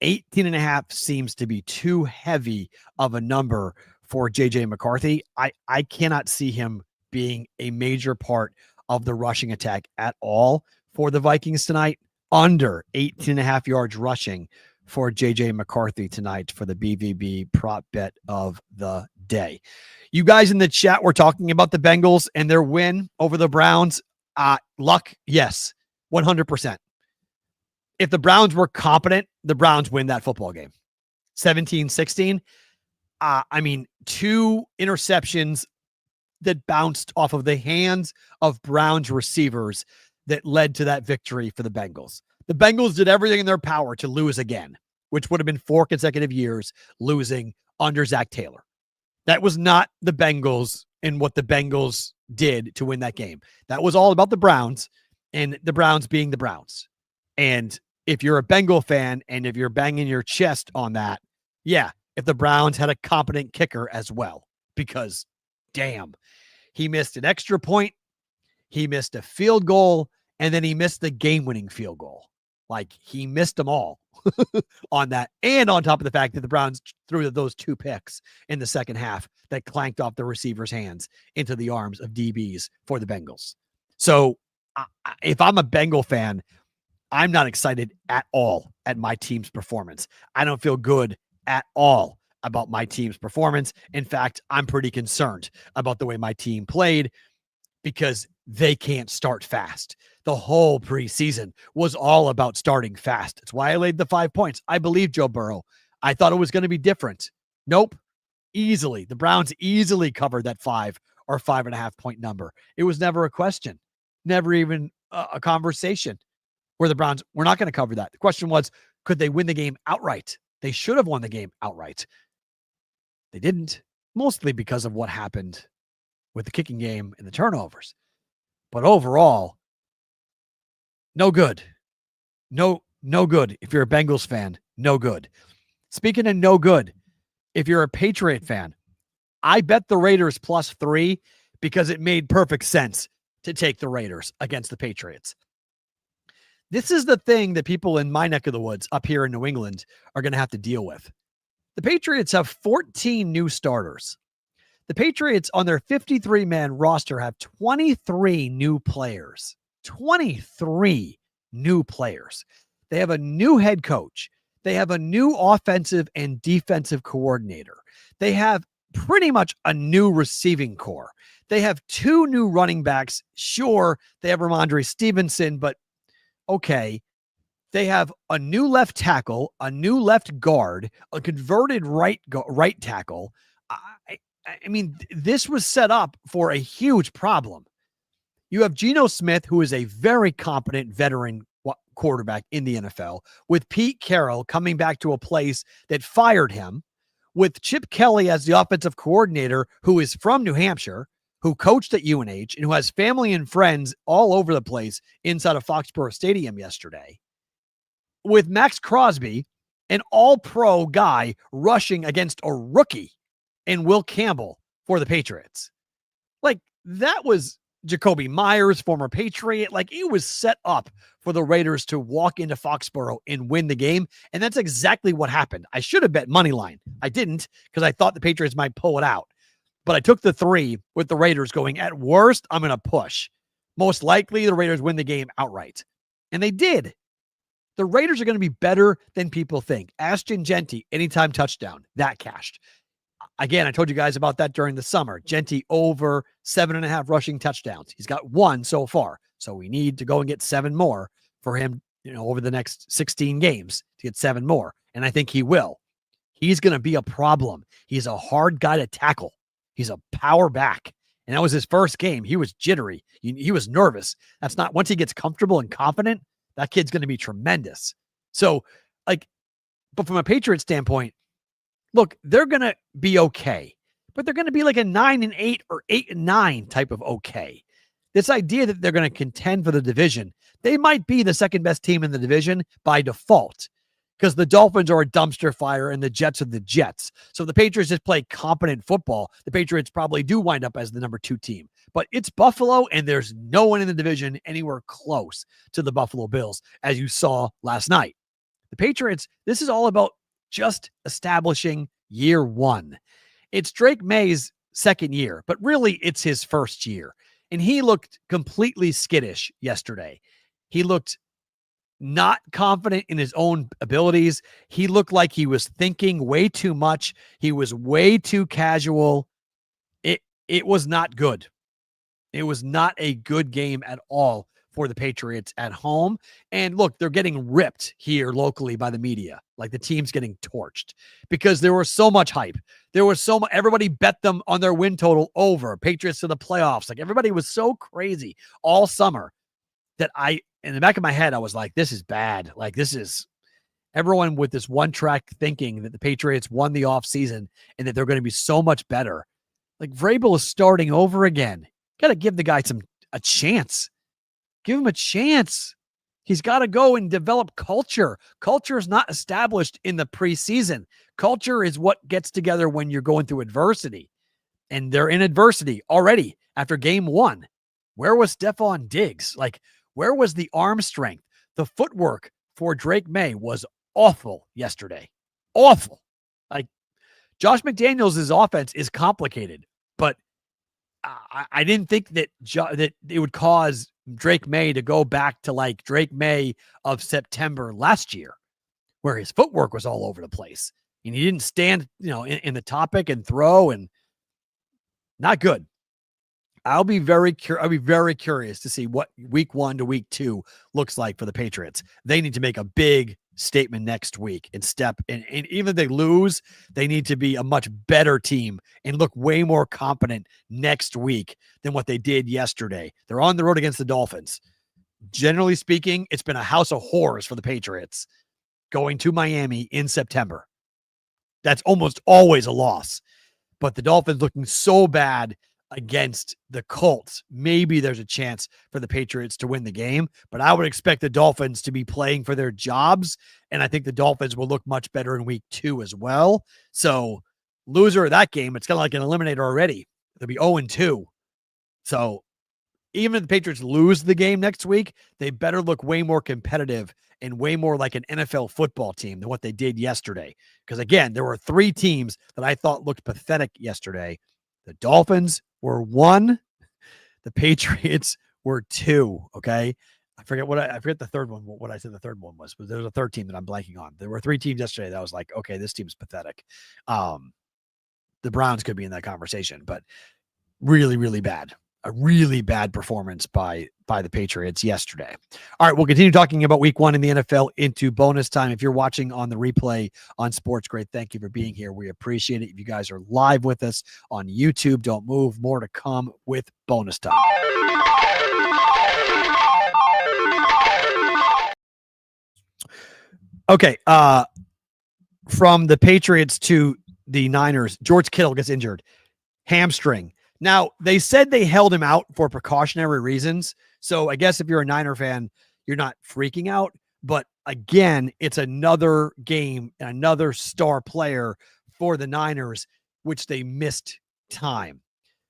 18.5 seems to be too heavy of a number for JJ McCarthy. I cannot see him being a major part of the rushing attack at all for the Vikings tonight. Under 18.5 yards rushing for JJ McCarthy tonight for the BVB prop bet of the day. You guys in the chat were talking about the Bengals and their win over the Browns. Luck, yes, 100%. If the Browns were competent, the Browns win that football game. 17-16. 2 interceptions that bounced off of the hands of Browns receivers that led to that victory for the Bengals. The Bengals did everything in their power to lose again, which would have been 4 consecutive years losing under Zach Taylor. That was not the Bengals and what the Bengals did to win that game. That was all about the Browns and the Browns being the Browns. And if you're a Bengal fan and if you're banging your chest on that, yeah, if the Browns had a competent kicker as well, because damn, he missed an extra point. He missed a field goal, and then he missed the game-winning field goal. Like, he missed them all on that. And on top of the fact that the Browns threw those 2 picks in the second half that clanked off the receiver's hands into the arms of DBs for the Bengals. So if I'm a Bengal fan, I'm not excited at all at my team's performance. I don't feel good at all about my team's performance. In fact, I'm pretty concerned about the way my team played because they can't start fast. The whole preseason was all about starting fast. It's why I laid the 5 points. I believe Joe Burrow. I thought it was going to be different. Nope. Easily. The Browns easily covered that 5 or 5.5 point number. It was never a question. Never even a conversation where the Browns were not going to cover that. The question was, could they win the game outright? They should have won the game outright. They didn't, mostly because of what happened with the kicking game and the turnovers. But overall, no good. No good. If you're a Bengals fan, no good. Speaking of no good, if you're a Patriot fan, I bet the Raiders +3 because it made perfect sense to take the Raiders against the Patriots. This is the thing that people in my neck of the woods up here in New England are going to have to deal with. The Patriots have 14 new starters. The Patriots on their 53-man roster have 23 new players. 23 new players. They have a new head coach. They have a new offensive and defensive coordinator. They have pretty much a new receiving core. They have 2 new running backs. Sure, they have Ramondre Stevenson, but okay. They have a new left tackle, a new left guard, a converted right tackle. I mean, this was set up for a huge problem. You have Geno Smith, who is a very competent veteran quarterback in the NFL, with Pete Carroll coming back to a place that fired him, with Chip Kelly as the offensive coordinator, who is from New Hampshire, who coached at UNH, and who has family and friends all over the place inside of Foxborough Stadium yesterday, with Max Crosby, an all-pro guy, rushing against a rookie in Will Campbell for the Patriots. Like, that was Jacoby Myers, former Patriot. Like, it was set up for the Raiders to walk into Foxborough and win the game, and that's exactly what happened. I should have bet money line. I didn't, because I thought the Patriots might pull it out. But I took the 3 with the Raiders going, at worst, I'm going to push. Most likely, the Raiders win the game outright. And they did. The Raiders are going to be better than people think. Ashton Genty, anytime touchdown, that cashed. Again, I told you guys about that during the summer. Genty over 7.5 rushing touchdowns. He's got 1 so far. So we need to go and get 7 more for him, over the next 16 games to get 7 more. And I think he will. He's going to be a problem. He's a hard guy to tackle. He's a power back. And that was his first game. He was jittery. He was nervous. That's not, once he gets comfortable and confident, that kid's going to be tremendous. So, but from a Patriots standpoint, look, they're going to be okay, but they're going to be like a 9-8 or 8-9 type of okay. This idea that they're going to contend for the division, they might be the second best team in the division by default, because the Dolphins are a dumpster fire and the Jets are the Jets. So if the Patriots just play competent football, the Patriots probably do wind up as the number 2 team. But it's Buffalo, and there's no one in the division anywhere close to the Buffalo Bills, as you saw last night. The Patriots, this is all about just establishing year 1. It's Drake May's second year, but really it's his first year. And he looked completely skittish yesterday. He looked not confident in his own abilities. He looked like he was thinking way too much. He was way too casual. It was not good. It was not a good game at all for the Patriots at home. And look, they're getting ripped here locally by the media. Like, the team's getting torched because there was so much hype. There was so much, everybody bet them on their win total over Patriots to the playoffs. Like, everybody was so crazy all summer that in the back of my head, I was like, this is bad. Like, this is everyone with this one track thinking that the Patriots won the offseason and that they're going to be so much better. Like, Vrabel is starting over again. Got to give the guy a chance. Give him a chance. He's got to go and develop culture. Culture is not established in the preseason. Culture is what gets together when you're going through adversity. And they're in adversity already after game 1. Where was Stephon Diggs? Like, where was the arm strength? The footwork for Drake May was awful yesterday. Awful. Like, Josh McDaniels' offense is complicated, but I didn't think that that it would cause Drake May to go back to like Drake May of September last year, where his footwork was all over the place and he didn't stand, in the topic and throw, and not good. I'll be very curious to see what week 1 to week 2 looks like for the Patriots. They need to make a big statement next week and and even if they lose, they need to be a much better team and look way more competent next week than what they did yesterday. They're on the road against the Dolphins. Generally speaking, it's been a house of horrors for the Patriots going to Miami in September. That's almost always a loss. But the Dolphins looking so bad against the Colts, maybe there's a chance for the Patriots to win the game, but I would expect the Dolphins to be playing for their jobs, and I think the Dolphins will look much better in week 2 as well. So, loser of that game, it's kind of like an eliminator already. They'll be 0-2. So, even if the Patriots lose the game next week, they better look way more competitive and way more like an NFL football team than what they did yesterday. Because again, there were 3 teams that I thought looked pathetic yesterday. The Dolphins were 1. The Patriots were 2. Okay. I forget the third one. What I said the third one was, but there was a third team that I'm blanking on. There were 3 teams yesterday that I was like, okay, this team's pathetic. The Browns could be in that conversation, but really, really bad. a really bad performance by the Patriots yesterday. All right, we'll continue talking about week 1 in the NFL into bonus time. If you're watching on the replay on Sports Grid, thank you for being here. We appreciate it. If you guys are live with us on YouTube, don't move. More to come with bonus time. Okay, from the Patriots to the Niners, George Kittle gets injured. Hamstring. Now, they said they held him out for precautionary reasons. So I guess if you're a Niner fan, you're not freaking out. But again, it's another game and another star player for the Niners, which they missed time.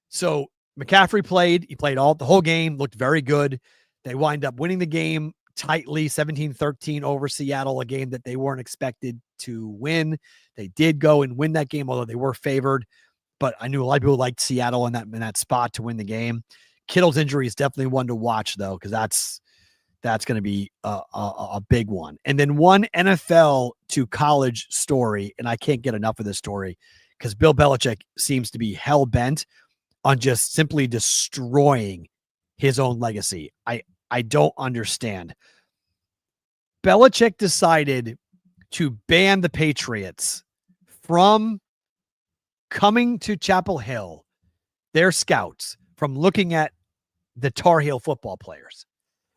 So McCaffrey played. He played the whole game, looked very good. They wind up winning the game tightly, 17-13 over Seattle, a game that they weren't expected to win. They did go and win that game, although they were favored. But I knew a lot of people liked Seattle in that spot to win the game. Kittle's injury is definitely one to watch, though, because that's going to be a big one. And then one NFL to college story, and I can't get enough of this story because Bill Belichick seems to be hell-bent on just simply destroying his own legacy. I don't understand. Belichick decided to ban the Patriots from coming to Chapel Hill, their scouts, from looking at the Tar Heel football players.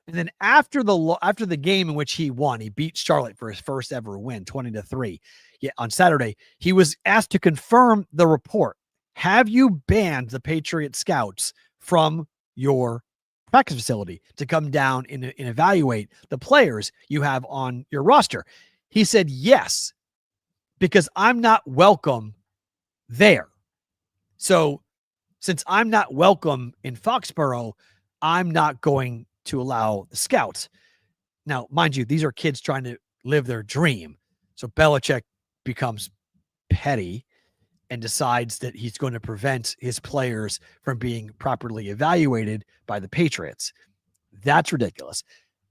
And then after the game in which he won, he beat Charlotte for his first ever win, 20-3. Yeah, on Saturday, he was asked to confirm the report. Have you banned the Patriot scouts from your practice facility to come down and evaluate the players you have on your roster? He said, yes, because I'm not welcome there. So since I'm not welcome in Foxborough, I'm not going to allow the scouts. Now, mind you, these are kids trying to live their dream. So Belichick becomes petty and decides that he's going to prevent his players from being properly evaluated by the Patriots. That's ridiculous.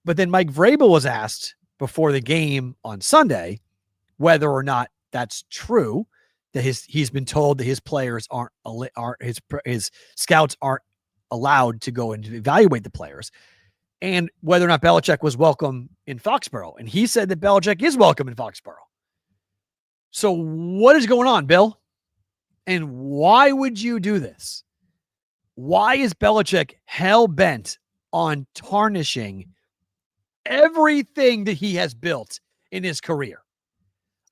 But then Mike Vrabel was asked before the game on Sunday whether or not that's true, that he's been told that his players his scouts aren't allowed to go and evaluate the players, and whether or not Belichick was welcome in Foxborough. And he said that Belichick is welcome in Foxborough. So what is going on, Bill? And why would you do this? Why is Belichick hell-bent on tarnishing everything that he has built in his career?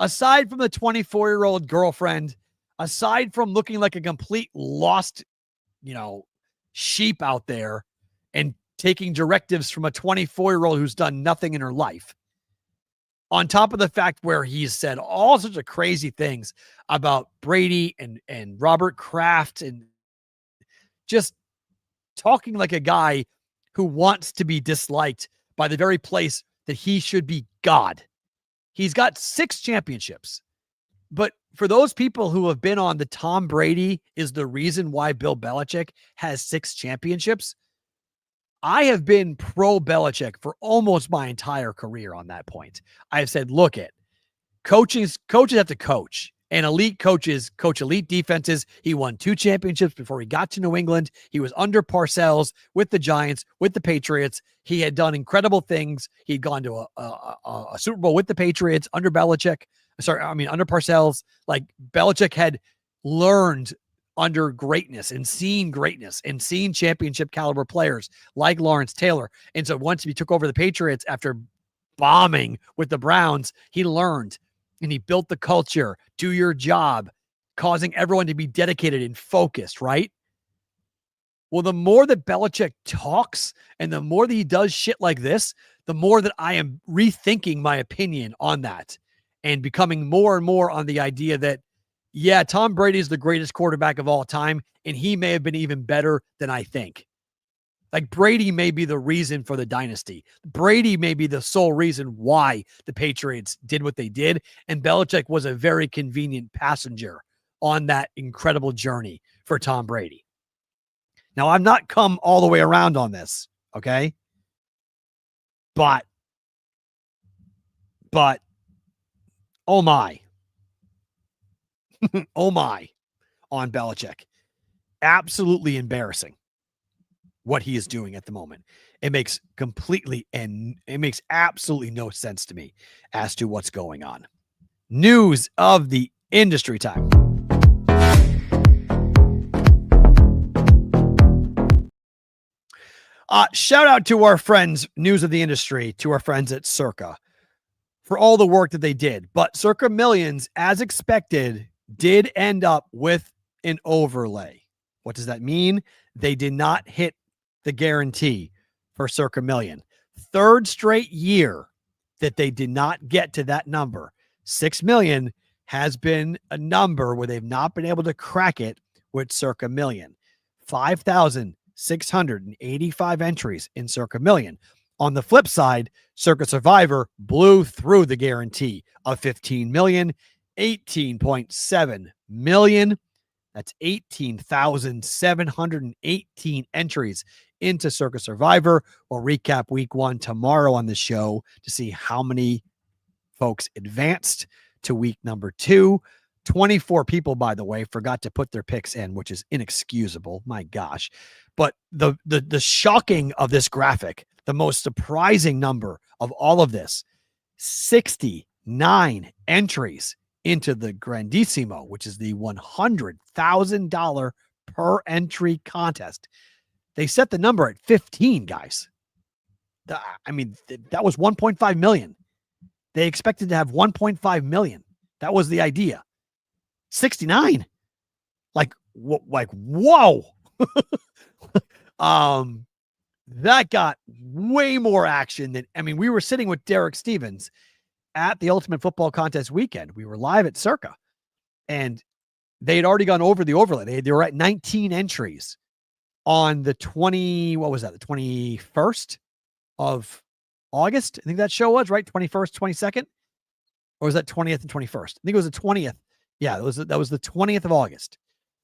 Aside from the 24-year-old girlfriend, aside from looking like a complete lost, sheep out there and taking directives from a 24-year-old who's done nothing in her life, on top of the fact where he's said all sorts of crazy things about Brady and Robert Kraft, and just talking like a guy who wants to be disliked by the very place that he should be God. He's got 6 championships. But for those people who have been on the Tom Brady is the reason why Bill Belichick has 6 championships, I have been pro Belichick for almost my entire career on that point. I've said, look it, coaches have to coach, and elite coaches coach elite defenses. He won 2 championships before he got to New England. He was under Parcells with the Giants, with the Patriots. He had done incredible things. He'd gone to a Super Bowl with the Patriots under Belichick. Under Parcells. Like, Belichick had learned under greatness and seen championship caliber players like Lawrence Taylor. And so once he took over the Patriots after bombing with the Browns, he learned and he built the culture, do your job, causing everyone to be dedicated and focused, right? Well, the more that Belichick talks and the more that he does shit like this, the more that I am rethinking my opinion on that and becoming more and more on the idea that, yeah, Tom Brady is the greatest quarterback of all time, and he may have been even better than I think. Like, Brady may be the reason for the dynasty. Brady may be the sole reason why the Patriots did what they did, and Belichick was a very convenient passenger on that incredible journey for Tom Brady. Now, I've not come all the way around on this, okay? But, oh my. Oh my, on Belichick. Absolutely embarrassing. what he is doing at the moment. It makes absolutely no sense to me as to what's going on. News of the industry time. Shout out to our friends, news of the industry, to our friends at Circa for all the work that they did. But Circa Millions, as expected, did end up with an overlay. What does that mean? They did not hit the guarantee for Circa Million. Third straight year that they did not get to that number. 6 million has been a number where they've not been able to crack it with Circa Million. 5,685 entries in Circa Million. On the flip side, Circa Survivor blew through the guarantee of 15 million, 18.7 million. That's 18,718 entries into Circa Survivor. We'll recap week 1 tomorrow on the show to see how many folks advanced to week number 2. 24 people, by the way, forgot to put their picks in, which is inexcusable. My gosh. But the shocking of this graphic, the most surprising number of all of this, 69 entries into the Grandissimo, which is the $100,000 per entry contest. They set the number at 15, guys. That was 1.5 million. They expected to have 1.5 million. That was the idea. 69. Like whoa. That got way more action than, we were sitting with Derek Stevens at the Ultimate Football Contest weekend. We were live at Circa, and they had already gone over the overlay. They were at 19 entries on the 21st of August. I think that show was, right? 21st, 22nd? Or was that 20th and 21st? I think it was the 20th. Yeah, that was the 20th of August.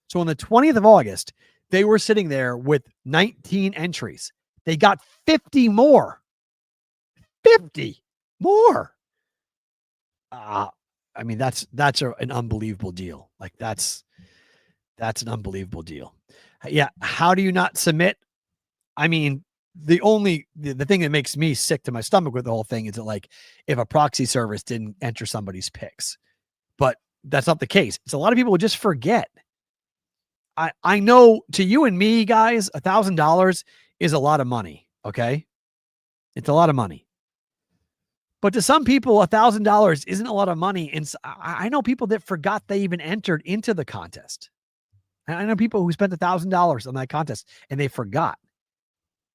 So on the 20th of August, they were sitting there with 19 entries. They got 50 more. 50 more. That's an unbelievable deal. Like that's an unbelievable deal. Yeah. How do you not submit? The thing that makes me sick to my stomach with the whole thing is that, like, if a proxy service didn't enter somebody's picks, but that's not the case. It's a lot of people who just forget. I know, to you and me, guys, $1,000 is a lot of money. Okay. It's a lot of money. But to some people, $1,000 isn't a lot of money. And I know people that forgot they even entered into the contest. I know people who spent $1,000 on that contest and they forgot.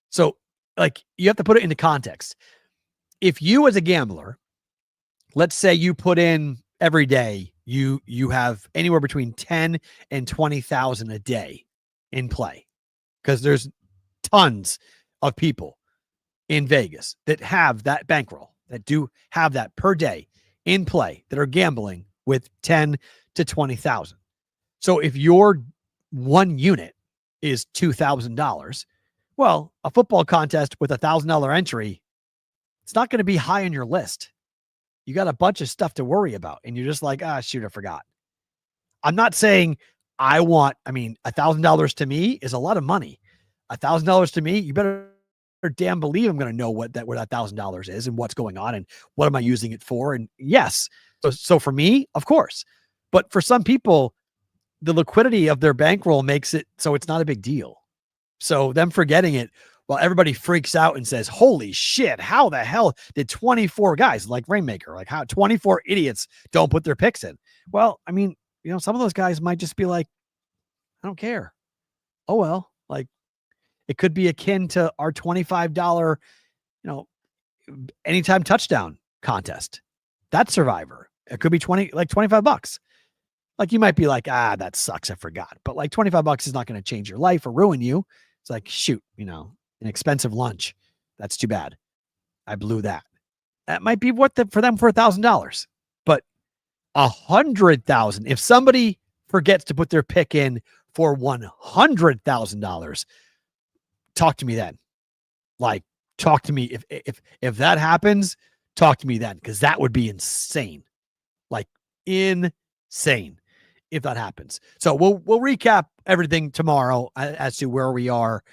So, like, you have to put it into context. If you, as a gambler, let's say you put in every day, you have anywhere between 10 and 20,000 a day in play, because there's tons of people in Vegas that have that bankroll, that do have that per day in play, that are gambling with 10 to 20,000. So if your one unit is $2,000, well, a football contest with $1,000 entry, it's not going to be high on your list. You got a bunch of stuff to worry about, and you're just like, shoot, I forgot. I'm not saying $1,000 to me is a lot of money. $1,000 to me, you better damn believe I'm going to know what that $1,000 is and what's going on and what am I using it for. And yes, so for me, of course, but for some people, the liquidity of their bankroll makes it so it's not a big deal. So them forgetting it, well, everybody freaks out and says, holy shit, how the hell did 24 guys, like Rainmaker, like how 24 idiots don't put their picks in? Well, some of those guys might just be like, I don't care. Oh, well, like, it could be akin to our $25, anytime touchdown contest. That's Survivor. It could be $25. Like, you might be like, that sucks, I forgot. But like $25 is not going to change your life or ruin you. It's like, shoot, an expensive lunch. That's too bad. I blew that. That might be for them for $1,000. But 100,000, if somebody forgets to put their pick in for $100,000, talk to me then. Like, talk to me if that happens. Talk to me then, because that would be insane. Like, insane if that happens. So we'll recap everything tomorrow as to where we are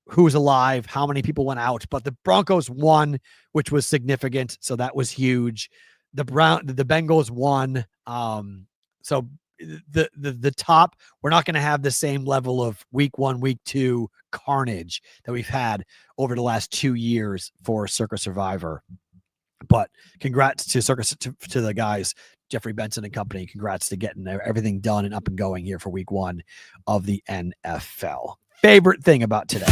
who's alive, how many people went out, but the Broncos won, which was significant. So that was huge. The Bengals won. So the top, we're not going to have the same level of week 1, week 2 carnage that we've had over the last 2 years for Circus Survivor. But congrats to to the guys, Jeffrey Benson and company. Congrats to getting everything done and up and going here for week 1 of the NFL. Favorite thing about today.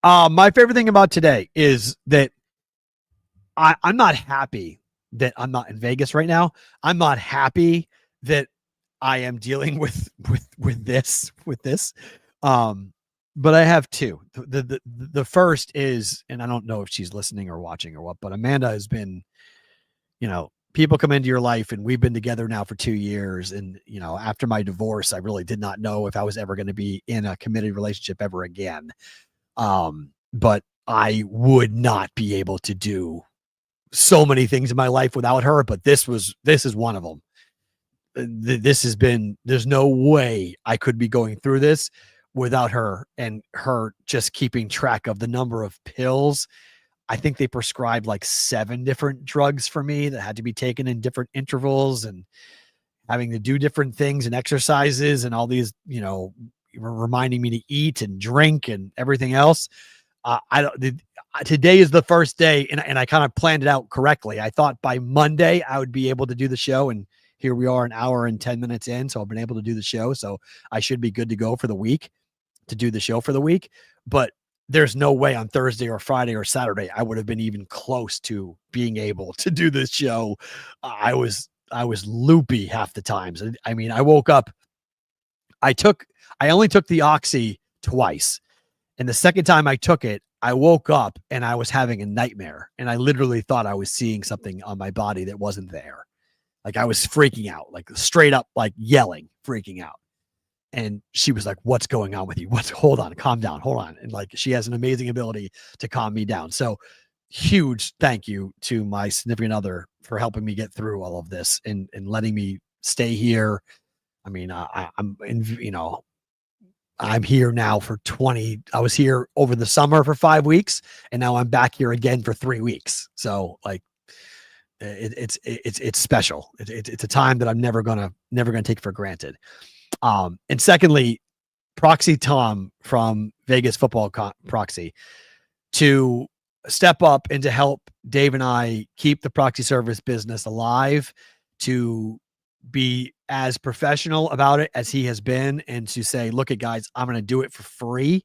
My favorite thing about today is that I'm not happy that I'm not in Vegas right now. I'm not happy that I am dealing with this. But I have two. The first is, and I don't know if she's listening or watching or what, but Amanda has been, people come into your life, and we've been together now for 2 years. And, after my divorce, I really did not know if I was ever going to be in a committed relationship ever again. But I would not be able to do so many things in my life without her. But this is one of them. There's no way I could be going through this without her, and her just keeping track of the number of pills. I think they prescribed like 7 different drugs for me that had to be taken in different intervals, and having to do different things and exercises and all these, reminding me to eat and drink and everything else. Today is the first day, and I kind of planned it out correctly. I thought by Monday I would be able to do the show, and here we are, an hour and 10 minutes in. So I've been able to do the show. So I should be good to go for the week, to do the show for the week. But there's no way on Thursday or Friday or Saturday I would have been even close to being able to do this show. I was loopy half the times. I mean, I woke up, I only took the Oxy twice. And the second time I took it, I woke up and I was having a nightmare. And I literally thought I was seeing something on my body that wasn't there. Like I was freaking out, like straight up, like yelling, freaking out. And she was like, "What's going on with you? Hold on, calm down, hold on." And like, she has an amazing ability to calm me down. So huge thank you to my significant other for helping me get through all of this and letting me stay here. I mean, I'm here now for I was here over the summer for 5 weeks, and now I'm back here again for 3 weeks. So like, it's special. It's a time that I'm never gonna take for granted. And secondly, Proxy Tom from Vegas Football Proxy to step up and to help Dave and I keep the proxy service business alive, to be as professional about it as he has been, and to say, "Look at guys, I'm going to do it for free."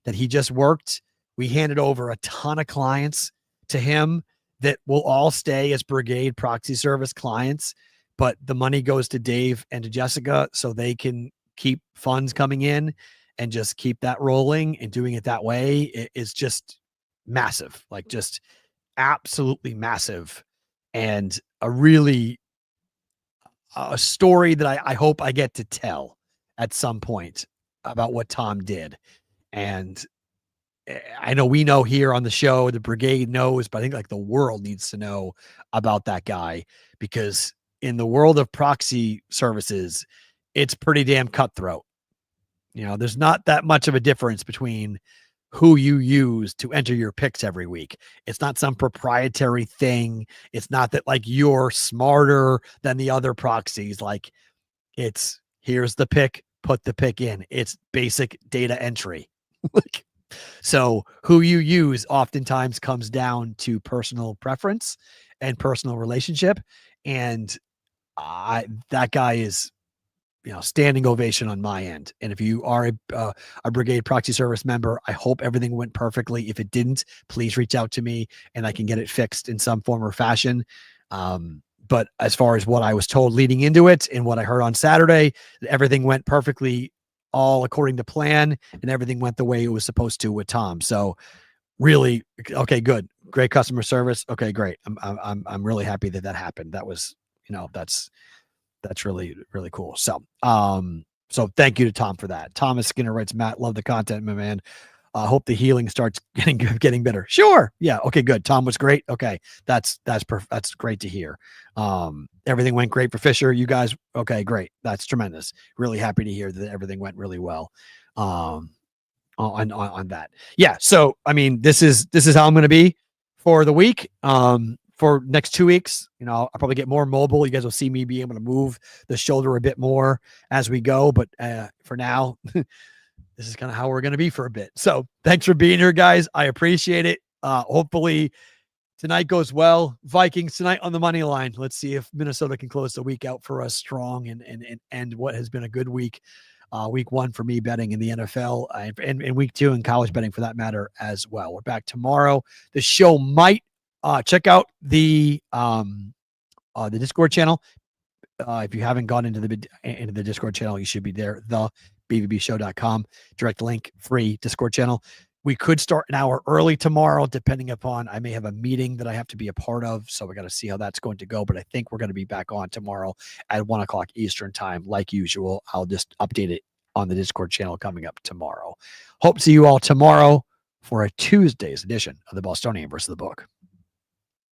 That he just worked. We handed over a ton of clients to him that will all stay as Brigade Proxy Service clients, but the money goes to Dave and to Jessica so they can keep funds coming in and just keep that rolling, and doing it that way is just massive, like just absolutely massive. And a story that I hope I get to tell at some point about what Tom did. And I know we know here on the show, the Brigade knows, but I think like the world needs to know about that guy, because in the world of proxy services, it's pretty damn cutthroat. There's not that much of a difference between who you use to enter your picks every week. It's not some proprietary thing. It's not that like you're smarter than the other proxies. Like, it's here's the pick, put the pick in. It's basic data entry. So who you use oftentimes comes down to personal preference and personal relationship. And that guy is, standing ovation on my end. And if you are a Brigade Proxy Service member, I hope everything went perfectly. If it didn't, please reach out to me and I can get it fixed in some form or fashion. But as far as what I was told leading into it and what I heard on Saturday, everything went perfectly, all according to plan, and everything went the way it was supposed to with Tom. So really, okay, good. Great customer service. Okay, great. I'm really happy that happened. That was, that's really, really cool. So, so thank you to Tom for that. Thomas Skinner writes, "Matt, love the content, my man. Hope the healing starts getting better. Sure. Yeah. Okay, good. Tom was great. Okay. That's great to hear. Everything went great for Fisher. You guys. Okay, great. That's tremendous. Really happy to hear that everything went really well. On that. Yeah. So, I mean, this is how I'm going to be for the week. For next 2 weeks, I'll probably get more mobile. You guys will see me be able to move the shoulder a bit more as we go. But for now, this is kind of how we're going to be for a bit. So thanks for being here, guys. I appreciate it. Hopefully tonight goes well. Vikings tonight on the money line. Let's see if Minnesota can close the week out for us strong and end what has been a good week. Week 1 for me betting in the NFL and week 2 in college betting for that matter as well. We're back tomorrow. The show might check out the Discord channel. If you haven't gone into the Discord channel, you should be there. thebvbshow.com, direct link, free Discord channel. We could start an hour early tomorrow, depending upon, I may have a meeting that I have to be a part of. So we got to see how that's going to go. But I think we're going to be back on tomorrow at 1:00 Eastern time. Like usual, I'll just update it on the Discord channel coming up tomorrow. Hope to see you all tomorrow for a Tuesday's edition of the Bostonian versus the Book.